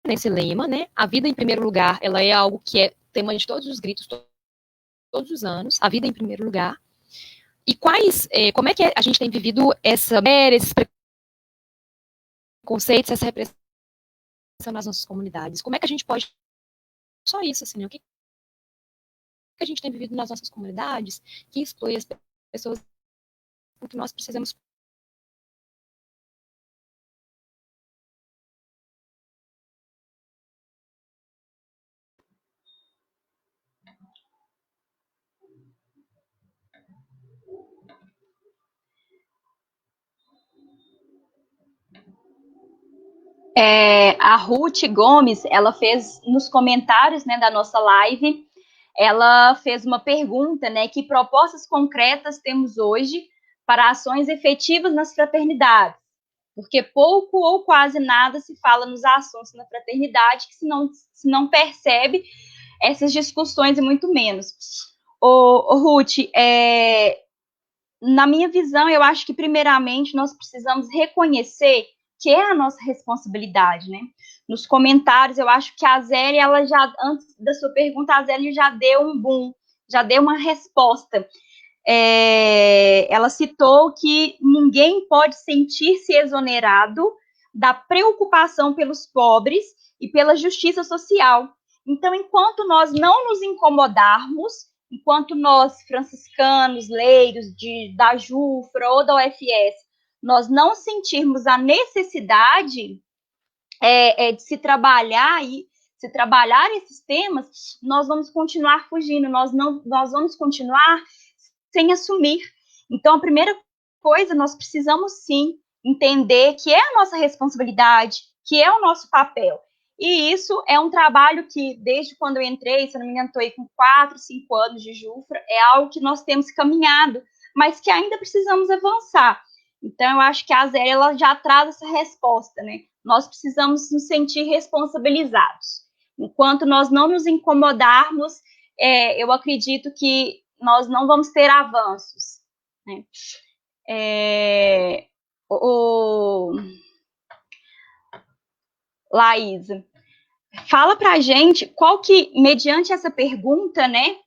nesse lema, né? A vida em primeiro lugar, ela é algo que é tema de todos os gritos, todos os anos. A vida em primeiro lugar. E como é que a gente tem vivido esses preconceitos, essa repressão nas nossas comunidades? Como é que a gente pode... Só isso, assim, né? O que a gente tem vivido nas nossas comunidades que exclui as pessoas o que nós precisamos. A Ruth Gomes, ela fez nos comentários, né, da nossa live, ela fez uma pergunta, né, que propostas concretas temos hoje para ações efetivas nas fraternidades? Porque pouco ou quase nada se fala nos assuntos na fraternidade, que se não percebe essas discussões e muito menos. Ruth, na minha visão, eu acho que primeiramente nós precisamos reconhecer que é a nossa responsabilidade, né? Nos comentários, eu acho que a Zélia, ela já, antes da sua pergunta, a Zélia já deu um boom, já deu uma resposta. Ela citou que ninguém pode sentir-se exonerado da preocupação pelos pobres e pela justiça social. Então, enquanto nós não nos incomodarmos, enquanto nós, franciscanos, leigos da Jufra ou da UFS, nós não sentirmos a necessidade de se trabalhar esses temas, nós vamos continuar fugindo, nós vamos continuar sem assumir. Então, a primeira coisa, nós precisamos sim entender que é a nossa responsabilidade, que é o nosso papel. E isso é um trabalho que, desde quando eu entrei, se eu não me engano, estou aí com 4, 5 anos de Jufra, é algo que nós temos caminhado, mas que ainda precisamos avançar. Então, eu acho que a Zélia, ela já traz essa resposta, né? Nós precisamos nos sentir responsabilizados. Enquanto nós não nos incomodarmos, eu acredito que nós não vamos ter avanços, né? Laísa, fala pra gente qual que, mediante essa pergunta, né,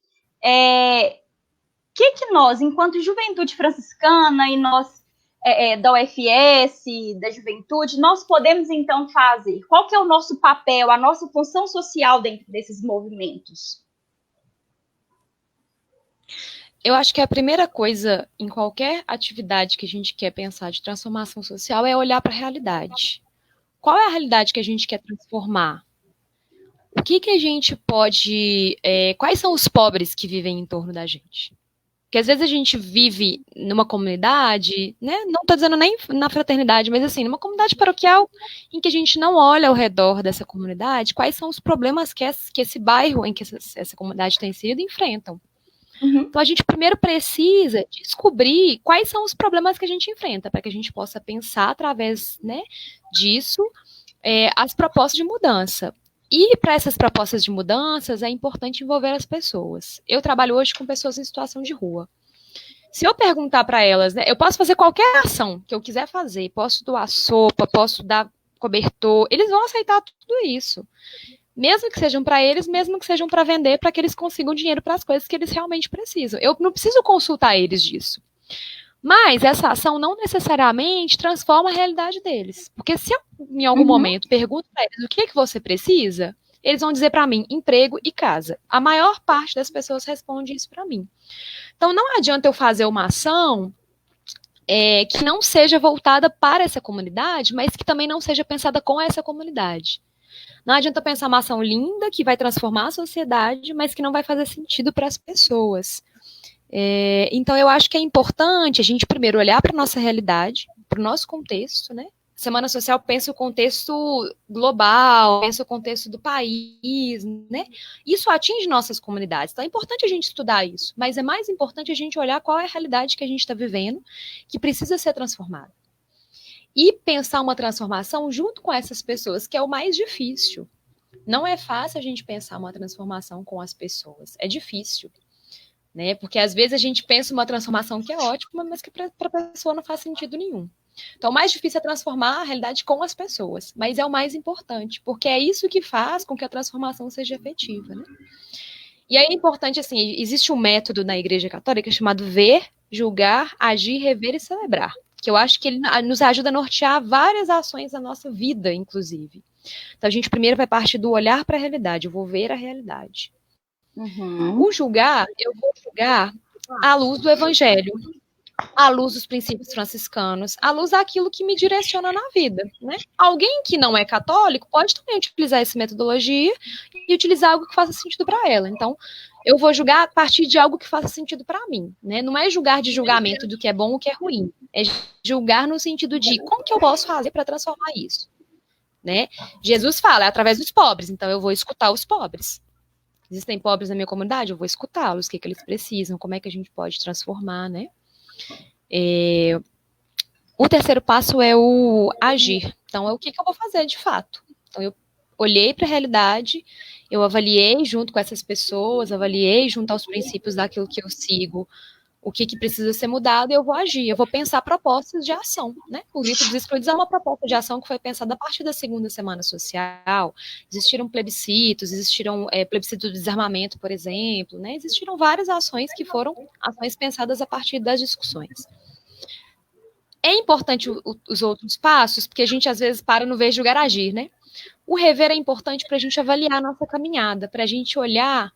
que nós, enquanto juventude franciscana e nós da UFS, da juventude, nós podemos então fazer? Qual que é o nosso papel, a nossa função social dentro desses movimentos? Eu acho que a primeira coisa em qualquer atividade que a gente quer pensar de transformação social é olhar para a realidade. Qual é a realidade que a gente quer transformar? O que a gente pode... quais são os pobres que vivem em torno da gente? Porque às vezes a gente vive numa comunidade, né? Não estou dizendo nem na fraternidade, mas assim, numa comunidade paroquial em que a gente não olha ao redor dessa comunidade, quais são os problemas que esse bairro em que essa comunidade tem sido enfrentam. Uhum. Então a gente primeiro precisa descobrir quais são os problemas que a gente enfrenta, para que a gente possa pensar através, né, disso as propostas de mudança. E para essas propostas de mudanças é importante envolver as pessoas. Eu trabalho hoje com pessoas em situação de rua. Se eu perguntar para elas, né, eu posso fazer qualquer ação que eu quiser fazer, posso doar sopa, posso dar cobertor, eles vão aceitar tudo isso. Mesmo que sejam para eles, mesmo que sejam para vender, para que eles consigam dinheiro para as coisas que eles realmente precisam. Eu não preciso consultar eles disso. Mas essa ação não necessariamente transforma a realidade deles. Porque se eu, em algum momento, pergunto para eles o que você precisa, eles vão dizer para mim emprego e casa. A maior parte das pessoas responde isso para mim. Então, não adianta eu fazer uma ação que não seja voltada para essa comunidade, mas que também não seja pensada com essa comunidade. Não adianta pensar uma ação linda que vai transformar a sociedade, mas que não vai fazer sentido para as pessoas. Então, eu acho que é importante a gente primeiro olhar para a nossa realidade, para o nosso contexto, né? Semana Social pensa o contexto global, pensa o contexto do país, né? Isso atinge nossas comunidades. Então, é importante a gente estudar isso, mas é mais importante a gente olhar qual é a realidade que a gente está vivendo, que precisa ser transformada. E pensar uma transformação junto com essas pessoas, que é o mais difícil. Não é fácil a gente pensar uma transformação com as pessoas. É difícil. Né? Porque às vezes a gente pensa uma transformação que é ótima, mas que para a pessoa não faz sentido nenhum. Então, o mais difícil é transformar a realidade com as pessoas. Mas é o mais importante, porque é isso que faz com que a transformação seja efetiva. Né? E aí é importante, assim, existe um método na Igreja Católica chamado ver, julgar, agir, rever e celebrar. Que eu acho que ele nos ajuda a nortear várias ações da nossa vida, inclusive. Então, a gente primeiro vai partir do olhar para a realidade, eu vou ver a realidade. Uhum. O julgar, eu vou julgar à luz do Evangelho. à luz dos princípios franciscanos, à luz daquilo que me direciona na vida, né? Alguém que não é católico pode também utilizar essa metodologia e utilizar algo que faça sentido para ela. Então, eu vou julgar a partir de algo que faça sentido para mim, né? Não é julgar de julgamento do que é bom ou o que é ruim, é julgar no sentido de como que eu posso fazer para transformar isso, né? Jesus fala, é através dos pobres, então eu vou escutar os pobres. Existem pobres na minha comunidade, eu vou escutá-los, o que eles precisam, como é que a gente pode transformar, né? O terceiro passo é o agir. Então, é o que eu vou fazer de fato. Então, eu olhei para a realidade, eu avaliei junto com essas pessoas, avaliei junto aos princípios daquilo que eu sigo, o que precisa ser mudado, e eu vou agir, eu vou pensar propostas de ação, né? O Grito dos Excluídos é uma proposta de ação que foi pensada a partir da segunda semana social, existiram plebiscitos, plebiscito do desarmamento, por exemplo, né? Existiram várias ações que foram ações pensadas a partir das discussões. É importante os outros passos, porque a gente às vezes para no ver, julgar, agir, né? O rever é importante para a gente avaliar a nossa caminhada, para a gente olhar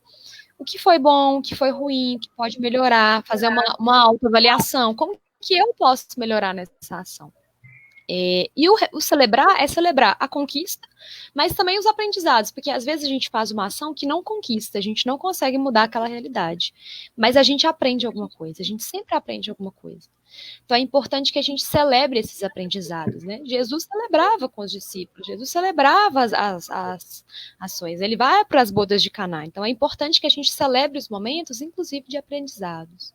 o que foi bom, o que foi ruim, o que pode melhorar, fazer uma autoavaliação, como que eu posso melhorar nessa ação. E o celebrar é celebrar a conquista, mas também os aprendizados, porque às vezes a gente faz uma ação que não conquista, a gente não consegue mudar aquela realidade, mas a gente aprende alguma coisa, a gente sempre aprende alguma coisa. Então é importante que a gente celebre esses aprendizados, né? Jesus celebrava com os discípulos, Jesus celebrava as ações, ele vai para as bodas de Caná, então é importante que a gente celebre os momentos, inclusive de aprendizados.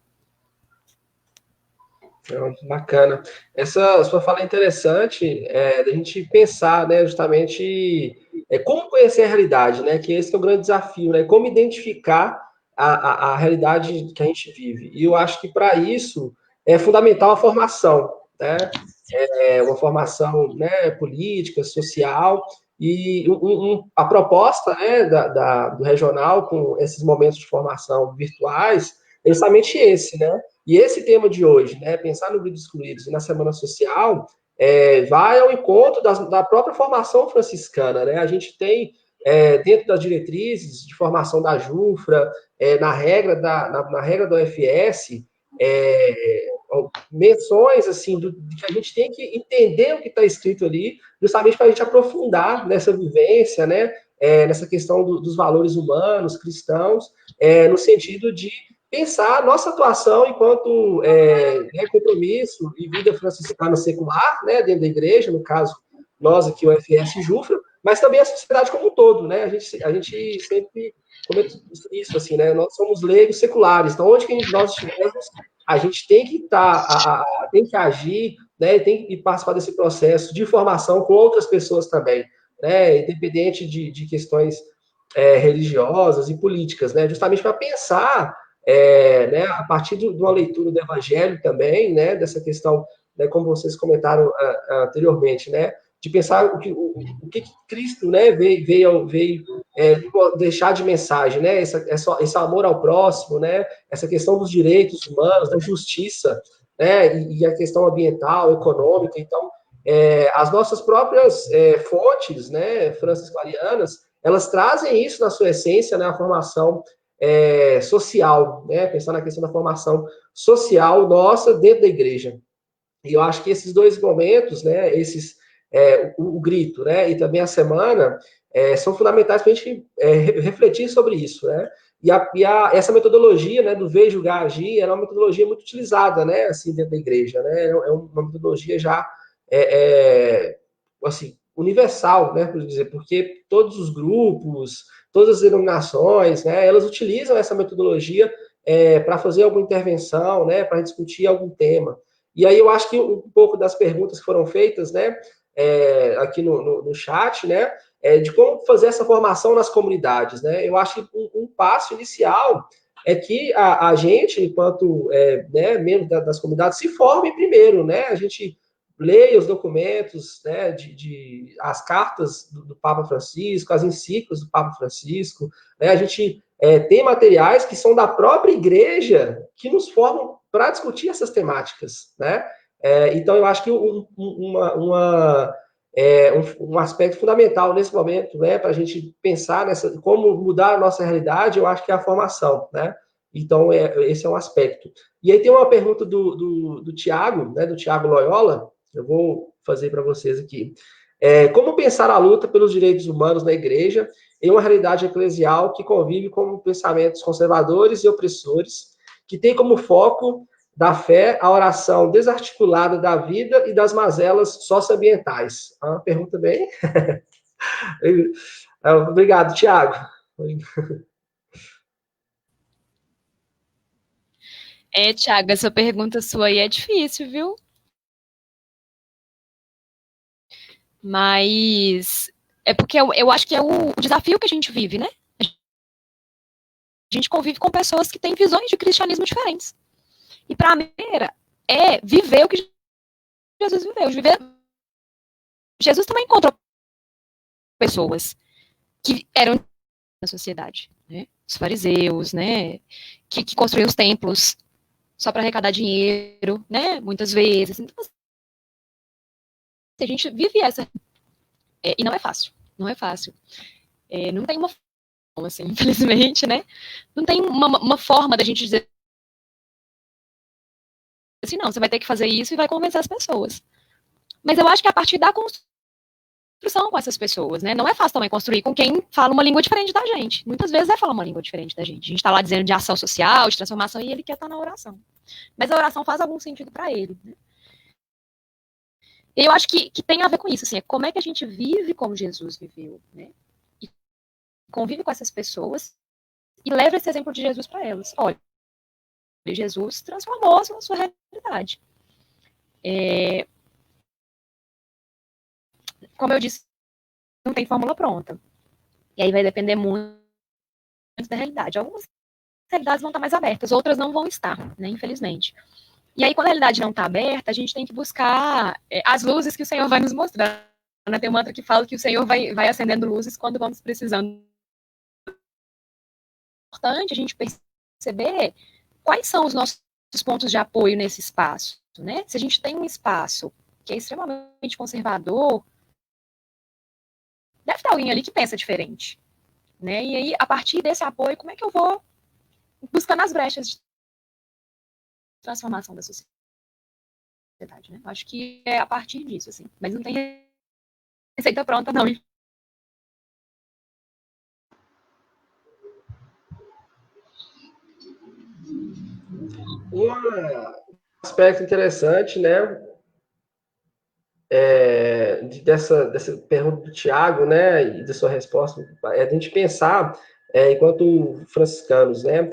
Bacana. Essa sua fala é interessante, da gente pensar, né, justamente como conhecer a realidade, né, que esse é o grande desafio, né, como identificar a realidade que a gente vive. E eu acho que para isso é fundamental a formação, né, uma formação, né, política, social, e a proposta, né, do regional com esses momentos de formação virtuais é justamente esse, né? E esse tema de hoje, né, pensar no Grito dos Excluídos e na Semana Social, vai ao encontro da própria formação franciscana, né? A gente tem, dentro das diretrizes de formação da JUFRA, na regra do FS, menções assim de que a gente tem que entender o que está escrito ali, justamente para a gente aprofundar nessa vivência, né? Nessa questão dos valores humanos, cristãos, no sentido de pensar a nossa atuação enquanto compromisso e vida franciscana secular, né, dentro da igreja, no caso, nós aqui, o FS Jufra, mas também a sociedade como um todo, né? A gente sempre comenta isso, assim, né? Nós somos leigos seculares, então onde que nós estivermos, a gente tem que tem que agir, né? Tem que participar desse processo de formação com outras pessoas também, né? Independente de questões religiosas e políticas, né? Justamente para pensar né, a partir de uma leitura do Evangelho também, né, dessa questão, né, como vocês comentaram anteriormente, né, de pensar o que Cristo, né, veio deixar de mensagem, né, esse amor ao próximo, né, essa questão dos direitos humanos, da justiça, né, e a questão ambiental, econômica. Então, as nossas próprias fontes, né, franciscanianas, elas trazem isso na sua essência, né, a formação social, né? Pensar na questão da formação social nossa dentro da igreja. E eu acho que esses dois momentos, né? O grito, né? E também a semana são fundamentais para a gente refletir sobre isso, né? Essa metodologia, né? Do ver, julgar, agir, é uma metodologia muito utilizada, né? Assim, dentro da igreja, né? É uma metodologia já assim, universal, né? Por dizer, porque todos os grupos, todas as denominações, né, elas utilizam essa metodologia para fazer alguma intervenção, né, para discutir algum tema. E aí eu acho que um pouco das perguntas que foram feitas, né, aqui no chat, né, de como fazer essa formação nas comunidades, né, eu acho que um passo inicial é que a gente, enquanto né, membro das comunidades, se forme primeiro, né, a gente leia os documentos, né, as cartas do Papa Francisco, as encíclicas do Papa Francisco, né, a gente tem materiais que são da própria igreja que nos formam para discutir essas temáticas, né? Então, eu acho que um aspecto fundamental nesse momento, né, para a gente pensar como mudar a nossa realidade, eu acho que é a formação, né? Então, esse é um aspecto. E aí tem uma pergunta do Tiago, né, do Tiago Loyola, eu vou fazer para vocês aqui. Como pensar a luta pelos direitos humanos na igreja em uma realidade eclesial que convive com pensamentos conservadores e opressores, que tem como foco da fé a oração desarticulada da vida e das mazelas socioambientais? Uma pergunta bem... Obrigado, Tiago. Tiago, essa pergunta sua aí é difícil, viu? Mas é porque eu acho que é o desafio que a gente vive, né? A gente convive com pessoas que têm visões de cristianismo diferentes. E para a primeira é viver o que Jesus viveu. Jesus também encontrou pessoas que eram na sociedade, né? Os fariseus, né? Que construíam os templos só para arrecadar dinheiro, né? Muitas vezes. Então, a gente vive essa. E não é fácil. Não é fácil. Não tem uma forma, assim, infelizmente, né? Não tem uma forma da gente dizer assim, não, você vai ter que fazer isso e vai convencer as pessoas. Mas eu acho que a partir da construção com essas pessoas, né? Não é fácil também construir com quem fala uma língua diferente da gente. Muitas vezes é falar uma língua diferente da gente. A gente tá lá dizendo de ação social, de transformação, e ele quer estar na oração. Mas a oração faz algum sentido para ele, né? E eu acho que tem a ver com isso, assim, como é que a gente vive como Jesus viveu, né? E convive com essas pessoas e leva esse exemplo de Jesus para elas. Olha, Jesus transformou a sua realidade. Como eu disse, não tem fórmula pronta. E aí vai depender muito da realidade. Algumas realidades vão estar mais abertas, outras não vão estar, né, infelizmente. E aí, quando a realidade não está aberta, a gente tem que buscar as luzes que o Senhor vai nos mostrar. Tem um mantra que fala que o Senhor vai acendendo luzes quando vamos precisando. É importante a gente perceber quais são os nossos pontos de apoio nesse espaço, né? Se a gente tem um espaço que é extremamente conservador, deve ter alguém ali que pensa diferente, né? E aí, a partir desse apoio, como é que eu vou buscando as brechas de transformação da sociedade, né? Acho que é a partir disso, assim. Mas não tem receita pronta, não. Um aspecto interessante, né, dessa pergunta do Tiago, né, e da sua resposta, é a gente pensar, enquanto franciscanos, né,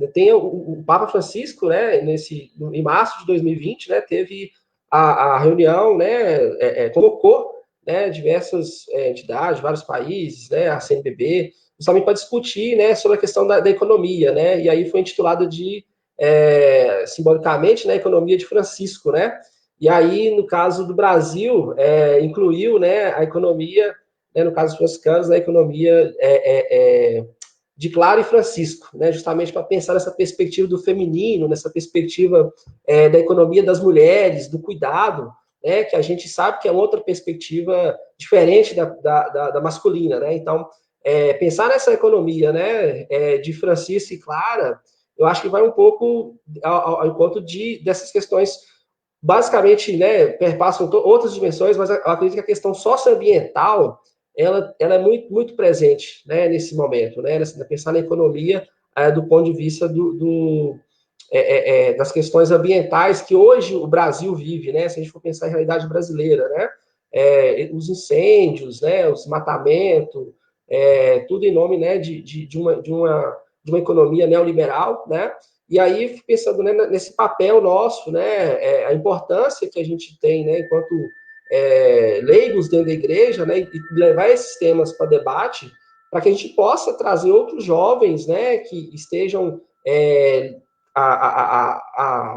tem o Papa Francisco, né, em março de 2020, né, teve a reunião, né, colocou, né, diversas entidades, vários países, né, a CNBB, justamente para discutir, né, sobre a questão da economia, né, e aí foi intitulada de, simbolicamente, né, Economia de Francisco, né, e aí, no caso do Brasil, incluiu, né, a economia, né, no caso dos franciscanos, a economia de Clara e Francisco, né, justamente para pensar nessa perspectiva do feminino, nessa perspectiva da economia das mulheres, do cuidado, né, que a gente sabe que é outra perspectiva diferente da masculina, né? Então, pensar nessa economia, né, de Francisco e Clara, eu acho que vai um pouco ao encontro dessas questões basicamente, né, perpassam outras dimensões, mas eu acredito que a questão socioambiental, ela é muito, muito presente, né, nesse momento, né, pensar na economia do ponto de vista das questões ambientais que hoje o Brasil vive, né, se a gente for pensar em realidade brasileira, né, os incêndios, né, os desmatamento, tudo em nome, né, de uma economia neoliberal, né, e aí, pensando, né, nesse papel nosso, né, a importância que a gente tem, né, enquanto leigos dentro da igreja, né, e levar esses temas para debate, para que a gente possa trazer outros jovens, né, que estejam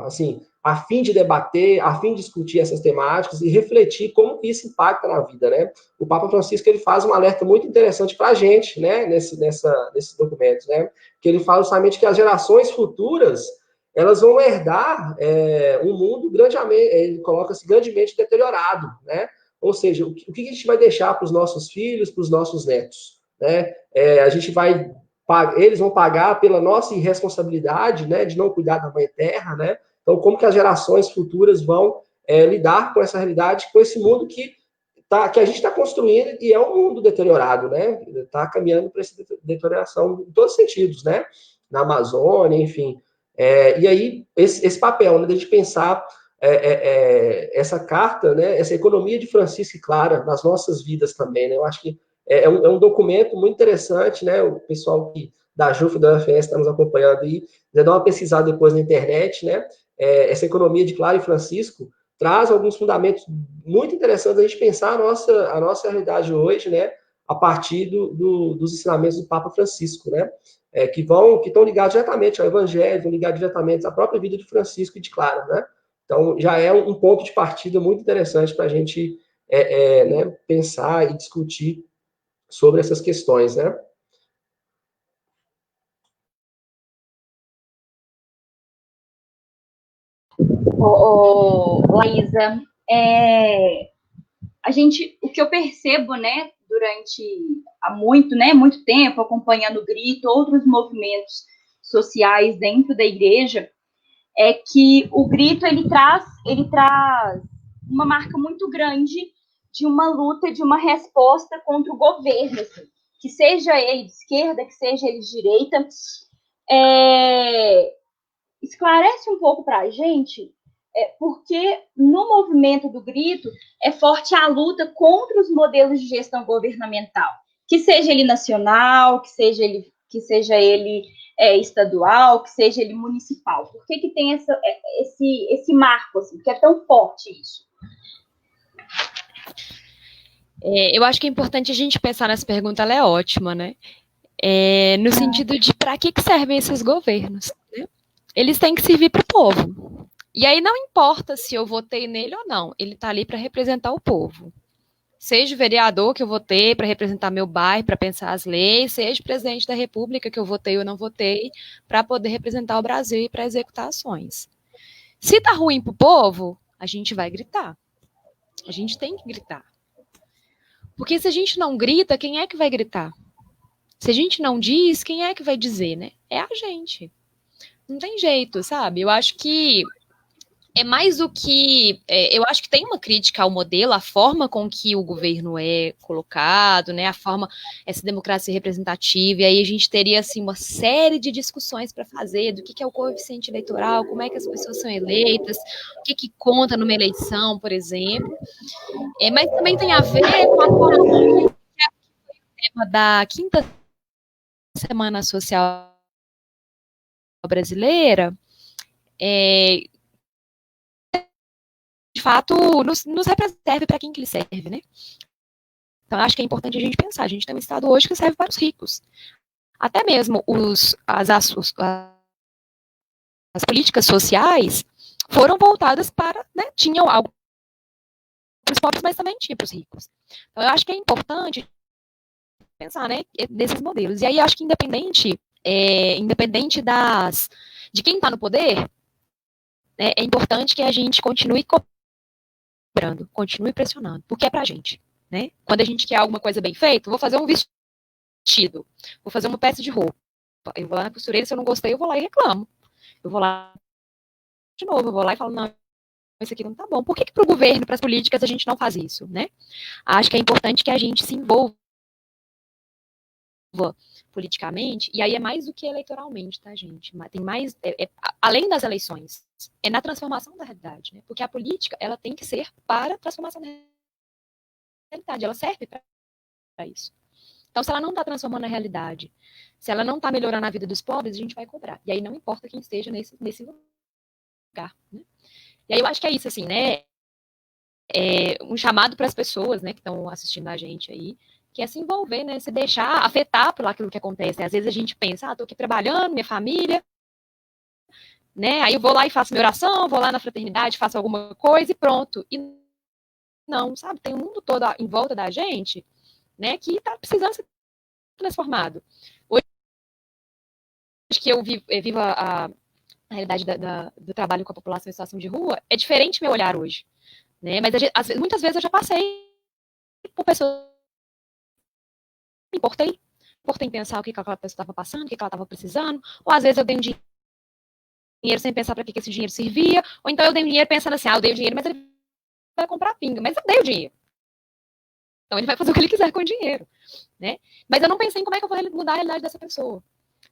assim, a fim de debater, a fim de discutir essas temáticas e refletir como isso impacta na vida, né? O Papa Francisco, ele faz um alerta muito interessante para a gente, né, nesses documentos, né? Que ele fala justamente que as gerações futuras, elas vão herdar um mundo grandemente, ele coloca-se grandemente deteriorado, né? Ou seja, o que a gente vai deixar para os nossos filhos, para os nossos netos, né? A gente vai eles vão pagar pela nossa irresponsabilidade, né, de não cuidar da mãe terra, né? Então, como que as gerações futuras vão lidar com essa realidade, com esse mundo que a gente está construindo e é um mundo deteriorado, né? Está caminhando para essa deterioração em todos os sentidos, né? Na Amazônia, enfim. E aí, esse papel, né, de a gente pensar essa carta, né, essa economia de Francisco e Clara nas nossas vidas também, né? Eu acho que é um documento muito interessante, né? O pessoal da JUF e da UFS está nos acompanhando aí, dá uma pesquisada depois na internet, né? Essa economia de Clara e Francisco traz alguns fundamentos muito interessantes a gente pensar a nossa realidade hoje, né? A partir dos ensinamentos do Papa Francisco, né? Que estão ligados diretamente ao Evangelho, estão ligados diretamente à própria vida de Francisco e de Clara, né? Então, já é um ponto de partida muito interessante para a gente né, pensar e discutir sobre essas questões, né? Laísa, o que eu percebo, né, durante muito tempo, acompanhando o Grito, outros movimentos sociais dentro da igreja, é que o Grito ele traz uma marca muito grande de uma luta, de uma resposta contra o governo, assim, que seja ele de esquerda, que seja ele de direita. Esclarece um pouco para a gente, porque no movimento do Grito é forte a luta contra os modelos de gestão governamental, que seja ele nacional, que seja ele estadual, que seja ele municipal. Por que tem esse marco, assim, que é tão forte isso? Eu acho que é importante a gente pensar nessa pergunta, ela é ótima, né? No sentido de para que servem esses governos, né? Eles têm que servir para o povo. E aí não importa se eu votei nele ou não, ele está ali para representar o povo. Seja o vereador que eu votei para representar meu bairro, para pensar as leis, seja o presidente da República que eu votei ou não votei, para poder representar o Brasil e para executar ações. Se tá ruim para o povo, a gente vai gritar. A gente tem que gritar. Porque se a gente não grita, quem é que vai gritar? Se a gente não diz, quem é que vai dizer, né? É a gente. Não tem jeito, sabe? Eu acho que é mais do que... eu acho que tem uma crítica ao modelo, a forma com que o governo é colocado, né? A forma, essa democracia representativa, e aí a gente teria, assim, uma série de discussões para fazer do que é o coeficiente eleitoral, como é que as pessoas são eleitas, o que conta numa eleição, por exemplo. Mas também tem a ver com a forma que tema da quinta Semana Social Brasileira, de fato, nos serve para quem que ele serve, né? Então, acho que é importante a gente pensar. A gente tem um Estado hoje que serve para os ricos. Até mesmo as políticas sociais foram voltadas para, né, tinham algo para os pobres, mas também tinha para os ricos. Então, eu acho que é importante pensar, né, nesses modelos. E aí, acho que independente de quem está no poder, né, é importante que a gente continue cobrando, continue pressionando, porque é pra gente, né? Quando a gente quer alguma coisa bem feita, vou fazer um vestido, vou fazer uma peça de roupa, eu vou lá na costureira, se eu não gostei, eu vou lá e reclamo. Eu vou lá de novo, eu vou lá e falo, não, isso aqui não tá bom. Por que pro governo, para as políticas, a gente não faz isso, né? Acho que é importante que a gente se envolva politicamente, e aí é mais do que eleitoralmente, tá, gente? Tem mais, além das eleições, é na transformação da realidade, né? Porque a política, ela tem que ser para a transformação da realidade, ela serve para isso. Então, se ela não está transformando a realidade, se ela não está melhorando a vida dos pobres, a gente vai cobrar. E aí não importa quem esteja nesse lugar, né? E aí eu acho que é isso, assim, né? Um chamado para as pessoas, né, que estão assistindo a gente aí, que é se envolver, né, se deixar afetar por aquilo que acontece. Às vezes a gente pensa, tô aqui trabalhando, minha família, né, aí eu vou lá e faço minha oração, vou lá na fraternidade, faço alguma coisa e pronto. E não, sabe, tem um mundo todo em volta da gente, né, que tá precisando ser transformado. Hoje que eu vivo a realidade do trabalho com a população em situação de rua, é diferente meu olhar hoje, né, mas muitas vezes eu já passei por pessoas me importei, em pensar o que aquela pessoa estava passando, o que ela estava precisando, ou às vezes eu dei um dinheiro sem pensar para que esse dinheiro servia, ou então eu dei um dinheiro pensando assim, eu dei o dinheiro, mas ele vai comprar pinga, mas eu dei o dinheiro. Então ele vai fazer o que ele quiser com o dinheiro, né? Mas eu não pensei em como é que eu vou mudar a realidade dessa pessoa.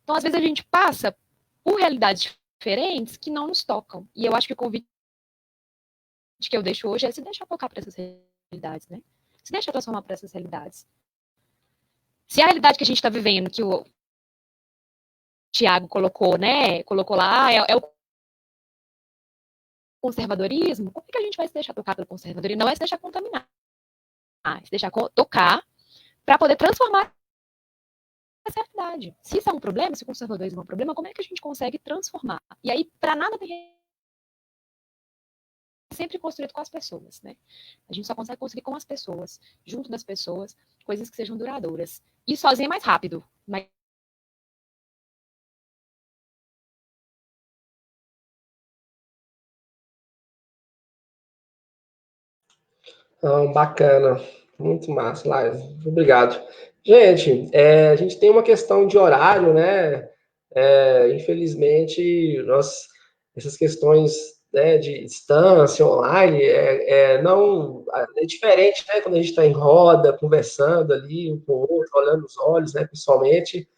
Então, às vezes, a gente passa por realidades diferentes que não nos tocam. E eu acho que o convite que eu deixo hoje é se deixar tocar para essas realidades, né? Se deixar transformar para essas realidades. Se a realidade que a gente está vivendo, que o Tiago colocou, né? Colocou lá, é o conservadorismo, como é que a gente vai se deixar tocar pelo conservadorismo? Não é se deixar contaminar. Se deixar tocar para poder transformar essa realidade. Se isso é um problema, se o conservadorismo é um problema, como é que a gente consegue transformar? E aí, para nada tem sempre construído com as pessoas, né? A gente só consegue construir com as pessoas, junto das pessoas, coisas que sejam duradouras. E sozinho é mais rápido, mas Bacana, muito massa, Laís. Obrigado. Gente, a gente tem uma questão de horário, né? Infelizmente, essas questões, né, de distância, online, não é diferente, né? Quando a gente está em roda, conversando ali um com o outro, olhando nos olhos, né, pessoalmente.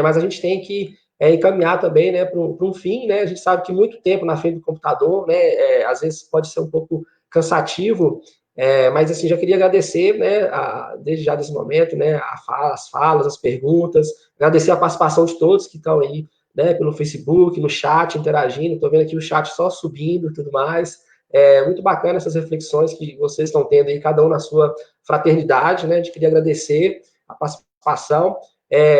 Mas a gente tem que encaminhar também, né, para um fim, né? A gente sabe que muito tempo na frente do computador, né? Às vezes pode ser um pouco cansativo. Mas assim, já queria agradecer, né, desde já desse momento, né, as falas, as perguntas, agradecer a participação de todos que estão aí, né, pelo Facebook, no chat, interagindo, estou vendo aqui o chat só subindo e tudo mais. Muito bacana essas reflexões que vocês estão tendo aí, cada um na sua fraternidade, né, a gente queria agradecer a participação.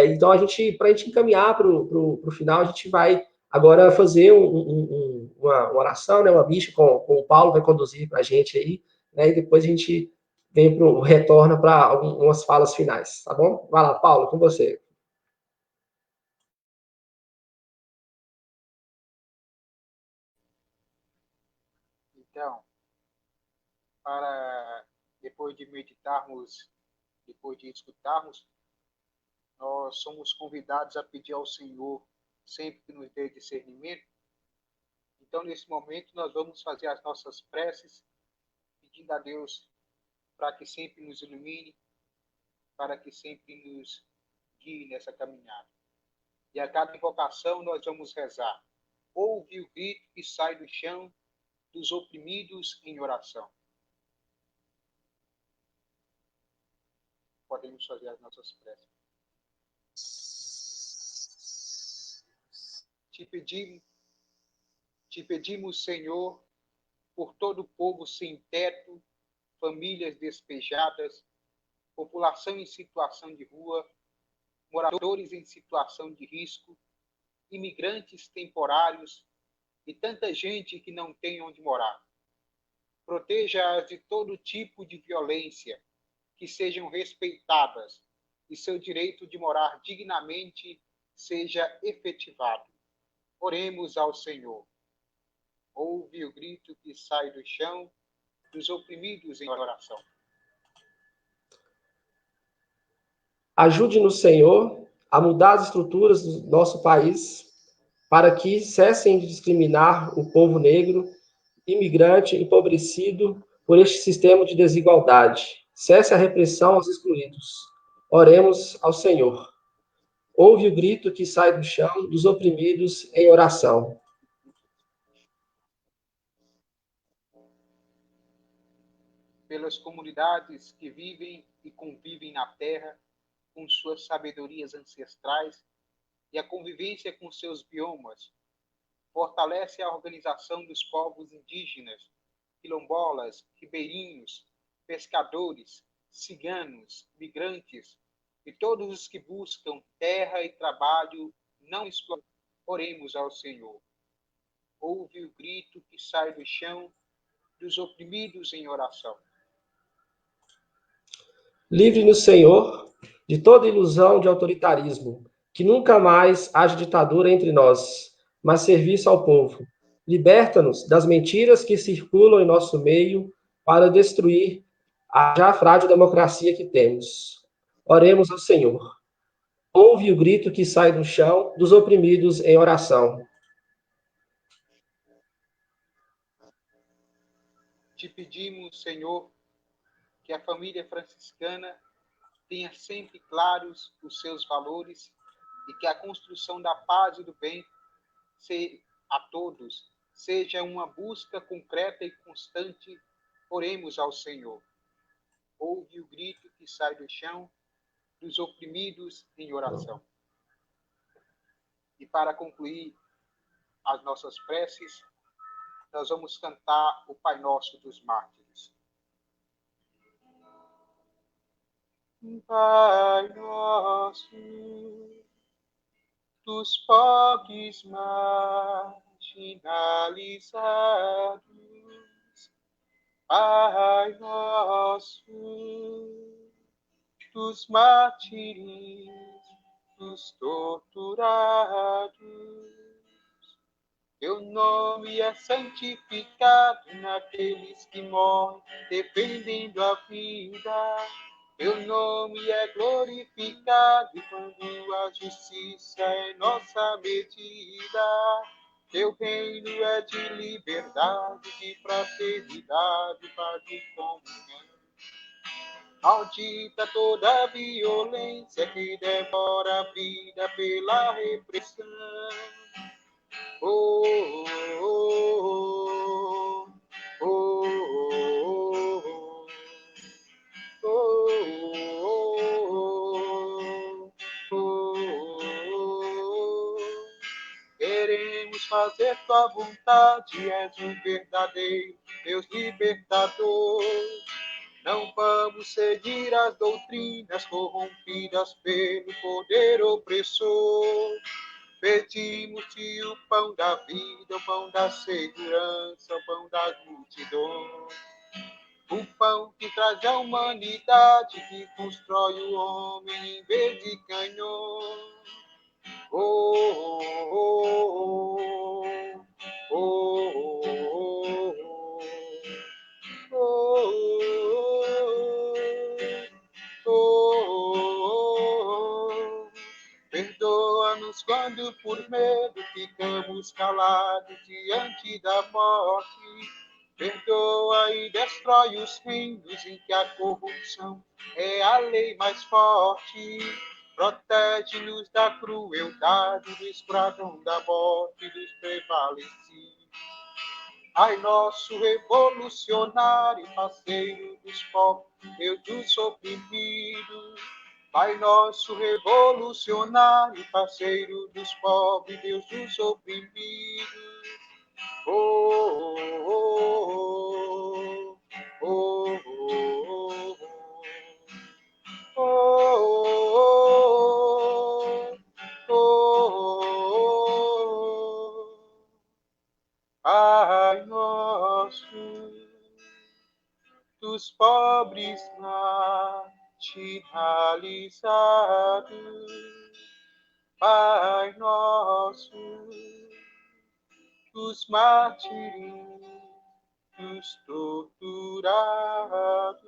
Então, para a gente encaminhar para o final, a gente vai agora fazer uma oração, né, uma missa com o Paulo, vai conduzir para a gente aí, né, e depois a gente retorna para algumas falas finais, tá bom? Vai lá, Paulo, com você. Então, depois de meditarmos, depois de escutarmos, nós somos convidados a pedir ao Senhor sempre que nos dê discernimento. Então, nesse momento, nós vamos fazer as nossas preces, pedindo a Deus para que sempre nos ilumine, para que sempre nos guie nessa caminhada. E a cada invocação nós vamos rezar. Ouve o grito que sai do chão dos oprimidos em oração. Podemos fazer as nossas preces. Te pedimos, Senhor, por todo o povo sem teto, famílias despejadas, população em situação de rua, moradores em situação de risco, imigrantes temporários e tanta gente que não tem onde morar. Proteja-as de todo tipo de violência, que sejam respeitadas e seu direito de morar dignamente seja efetivado. Oremos ao Senhor. Ouve o grito que sai do chão dos oprimidos em oração. Ajude-nos, Senhor, a mudar as estruturas do nosso país para que cessem de discriminar o povo negro, imigrante, empobrecido por este sistema de desigualdade. Cesse a repressão aos excluídos. Oremos ao Senhor. Ouve o grito que sai do chão dos oprimidos em oração. Pelas comunidades que vivem e convivem na terra, com suas sabedorias ancestrais e a convivência com seus biomas, fortalece a organização dos povos indígenas, quilombolas, ribeirinhos, pescadores, ciganos, migrantes e todos os que buscam terra e trabalho não explorados. Oremos ao Senhor. Ouve o grito que sai do chão dos oprimidos em oração. Livre-nos, Senhor, de toda ilusão de autoritarismo, que nunca mais haja ditadura entre nós, mas serviço ao povo. Liberta-nos das mentiras que circulam em nosso meio para destruir a já frágil democracia que temos. Oremos ao Senhor. ouve o grito que sai do chão dos oprimidos em oração. Te pedimos, Senhor, que a família franciscana tenha sempre claros os seus valores e que a construção da paz e do bem a todos seja uma busca concreta e constante. Oremos ao Senhor. Ouve o grito que sai do chão dos oprimidos em oração. E para concluir as nossas preces, nós vamos cantar o Pai Nosso dos Mártires. Pai Nosso dos pobres marginalizados, Pai Nosso dos mártires, dos torturados, teu nome é santificado naqueles que morrem defendendo a vida. Teu nome é glorificado quando a justiça é nossa medida. Teu reino é de liberdade, de fraternidade, paz e comunhão. Maldita toda a violência que devora a vida pela repressão. Oh, oh, oh, oh, oh, oh, oh, oh. Queremos fazer tua vontade, és o verdadeiro Deus libertador. Não vamos seguir as doutrinas corrompidas pelo poder opressor. Pedimos-te o pão da vida, o pão da segurança, o pão das multidões. O pão que traz a humanidade, que constrói o homem em vez de canhões. Oh, oh, oh, oh, oh, oh, oh. Perdoa-nos quando por medo ficamos calados diante da morte. Perdoa e destrói os reinos em que a corrupção é a lei mais forte. Protege-nos da crueldade, do esquadrão da morte dos prevalecidos. Ai, nosso revolucionário, parceiro dos pobres, Deus dos oprimidos. Pai nosso revolucionário, parceiro dos pobres, Deus dos oprimidos. Oh, oh, oh, oh, oh, oh, oh, oh. Pai nosso dos pobres marginalizados, Pai nosso dos mártires, dos torturados.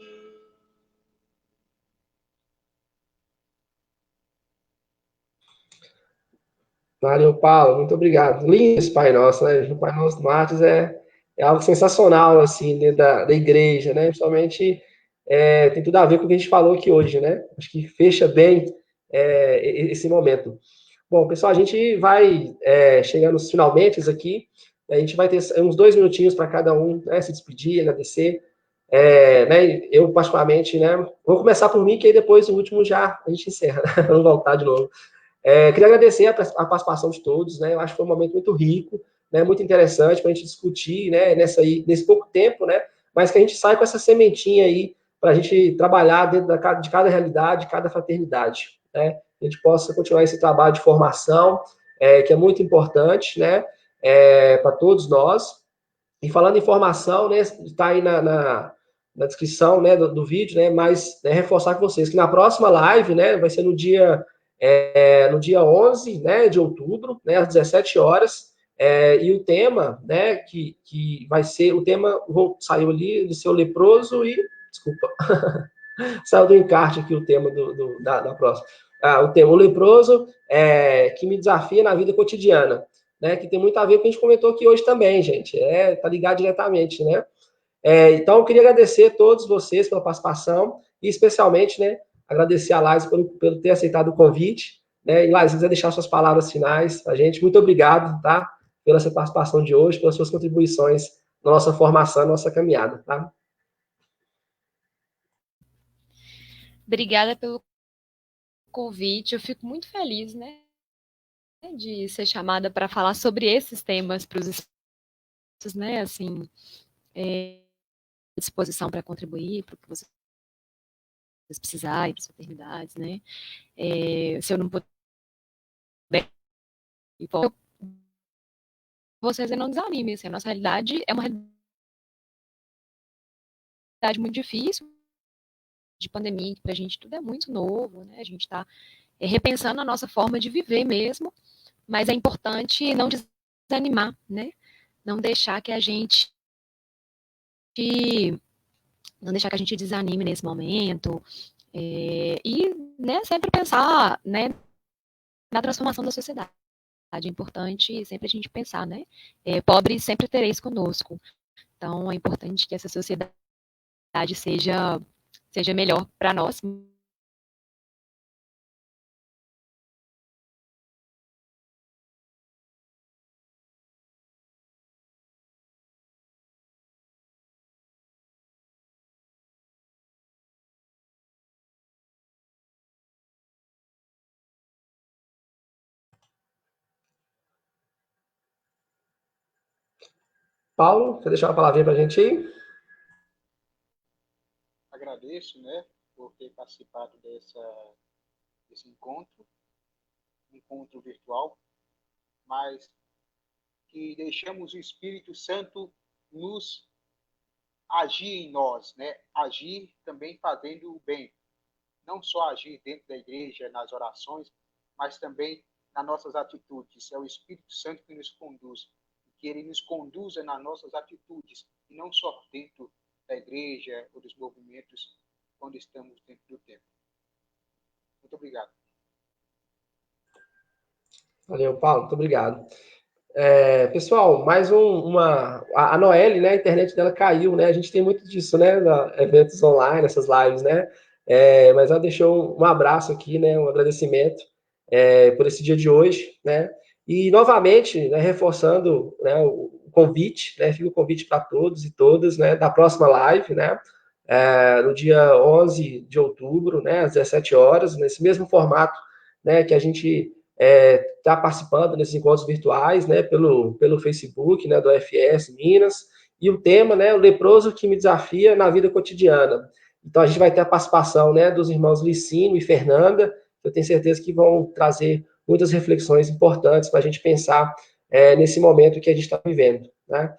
Valeu, Paulo, muito obrigado. Lindo esse Pai Nosso, né? O Pai Nosso dos Mártires é algo sensacional, assim, dentro da igreja, né? Principalmente, tem tudo a ver com o que a gente falou aqui hoje, né? Acho que fecha bem esse momento. Bom, pessoal, a gente vai chegando nos finalmente aqui. A gente vai ter uns 2 minutinhos para cada um, né, se despedir, agradecer. Né, eu, particularmente, né, vou começar por mim, que aí depois o último já a gente encerra, né, para não voltar de novo. Queria agradecer a participação de todos, né, eu acho que foi um momento muito rico, né, muito interessante para a gente discutir, né, nesse pouco tempo, né, mas que a gente sai com essa sementinha aí para a gente trabalhar dentro de cada realidade, de cada fraternidade, né, a gente possa continuar esse trabalho de formação, que é muito importante, né, para todos nós. E falando em formação, né, está aí na descrição, né, do vídeo, né, mas reforçar com vocês que na próxima live, né, vai ser no dia 11, né, de outubro, né, às 17 horas, e o tema, né, que vai ser, o tema saiu ali do seu leproso e, desculpa, saiu do encarte aqui o tema da próxima. o tema, o leproso que me desafia na vida cotidiana, né? Que tem muito a ver com o que a gente comentou aqui hoje também, gente. Tá ligado diretamente, né? Então, eu queria agradecer a todos vocês pela participação e, especialmente, né, agradecer a Laís pelo ter aceitado o convite. Né? E, Laís, se quiser deixar suas palavras finais a gente, muito obrigado, tá? Pela sua participação de hoje, pelas suas contribuições na nossa formação, na nossa caminhada, tá? Obrigada pelo convite. Eu fico muito feliz, né, de ser chamada para falar sobre esses temas para os estudantes, né, assim, disposição para contribuir, para o que vocês precisarem, para as fraternidades, né. Se eu não puder, vocês não desanimem, assim, a nossa realidade é uma realidade muito difícil, de pandemia, para a gente tudo é muito novo, né, a gente está repensando a nossa forma de viver mesmo, mas é importante não desanimar, né, não deixar que a gente desanime nesse momento, e, né, sempre pensar, né, na transformação da sociedade. É importante sempre a gente pensar, né, pobres sempre tereis conosco. Então, é importante que essa sociedade seja melhor para nós. Paulo, quer deixar uma palavrinha para a gente aí? Agradeço, né, por ter participado desse encontro virtual, mas que deixamos o Espírito Santo nos agir em nós, né? Agir também fazendo o bem. Não só agir dentro da igreja, nas orações, mas também nas nossas atitudes. É o Espírito Santo que nos conduz. Que ele nos conduza nas nossas atitudes, e não só dentro da igreja ou dos movimentos, quando estamos dentro do templo. Muito obrigado. Valeu, Paulo, muito obrigado. Pessoal, mais a Noelle, né, a internet dela caiu, né, a gente tem muito disso, né, eventos online, essas lives, né, mas ela deixou um abraço aqui, né, um agradecimento por esse dia de hoje, né, e novamente, né, reforçando, né, o convite, né, fica o convite para todos e todas, né, da próxima live, né, no dia 11 de outubro, né, às 17 horas, nesse mesmo formato, né, que a gente está participando nesses encontros virtuais, né, pelo Facebook, né, do FS Minas, e o tema, né, o leproso que me desafia na vida cotidiana. Então, a gente vai ter a participação, né, dos irmãos Licínio e Fernanda, que eu tenho certeza que vão trazer muitas reflexões importantes para a gente pensar nesse momento que a gente está vivendo, né.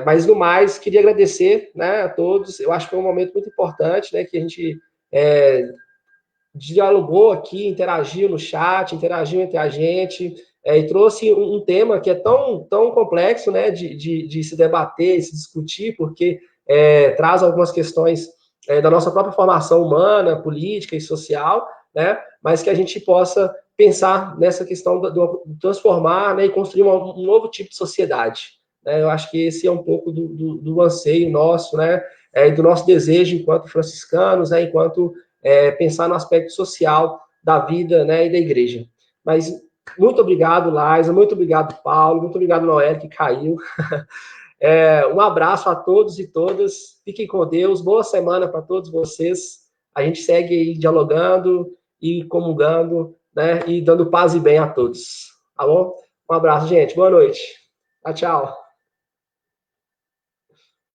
Mas, no mais, queria agradecer, né, a todos. Eu acho que foi um momento muito importante, né, que a gente dialogou aqui, interagiu no chat, interagiu entre a gente, e trouxe um tema que é tão complexo, né, de se debater, se discutir, porque traz algumas questões da nossa própria formação humana, política e social, né, mas que a gente possa pensar nessa questão do transformar, né, e construir um novo tipo de sociedade. Né? Eu acho que esse é um pouco do anseio nosso, né, e do nosso desejo enquanto franciscanos, né, enquanto pensar no aspecto social da vida, né, e da igreja. Mas muito obrigado, Laisa, muito obrigado, Paulo, muito obrigado, Noé, que caiu. Um abraço a todos e todas, fiquem com Deus, boa semana para todos vocês. A gente segue aí dialogando e comungando, né, e dando paz e bem a todos. Tá bom? Um abraço, gente. Boa noite. Tchau, tchau.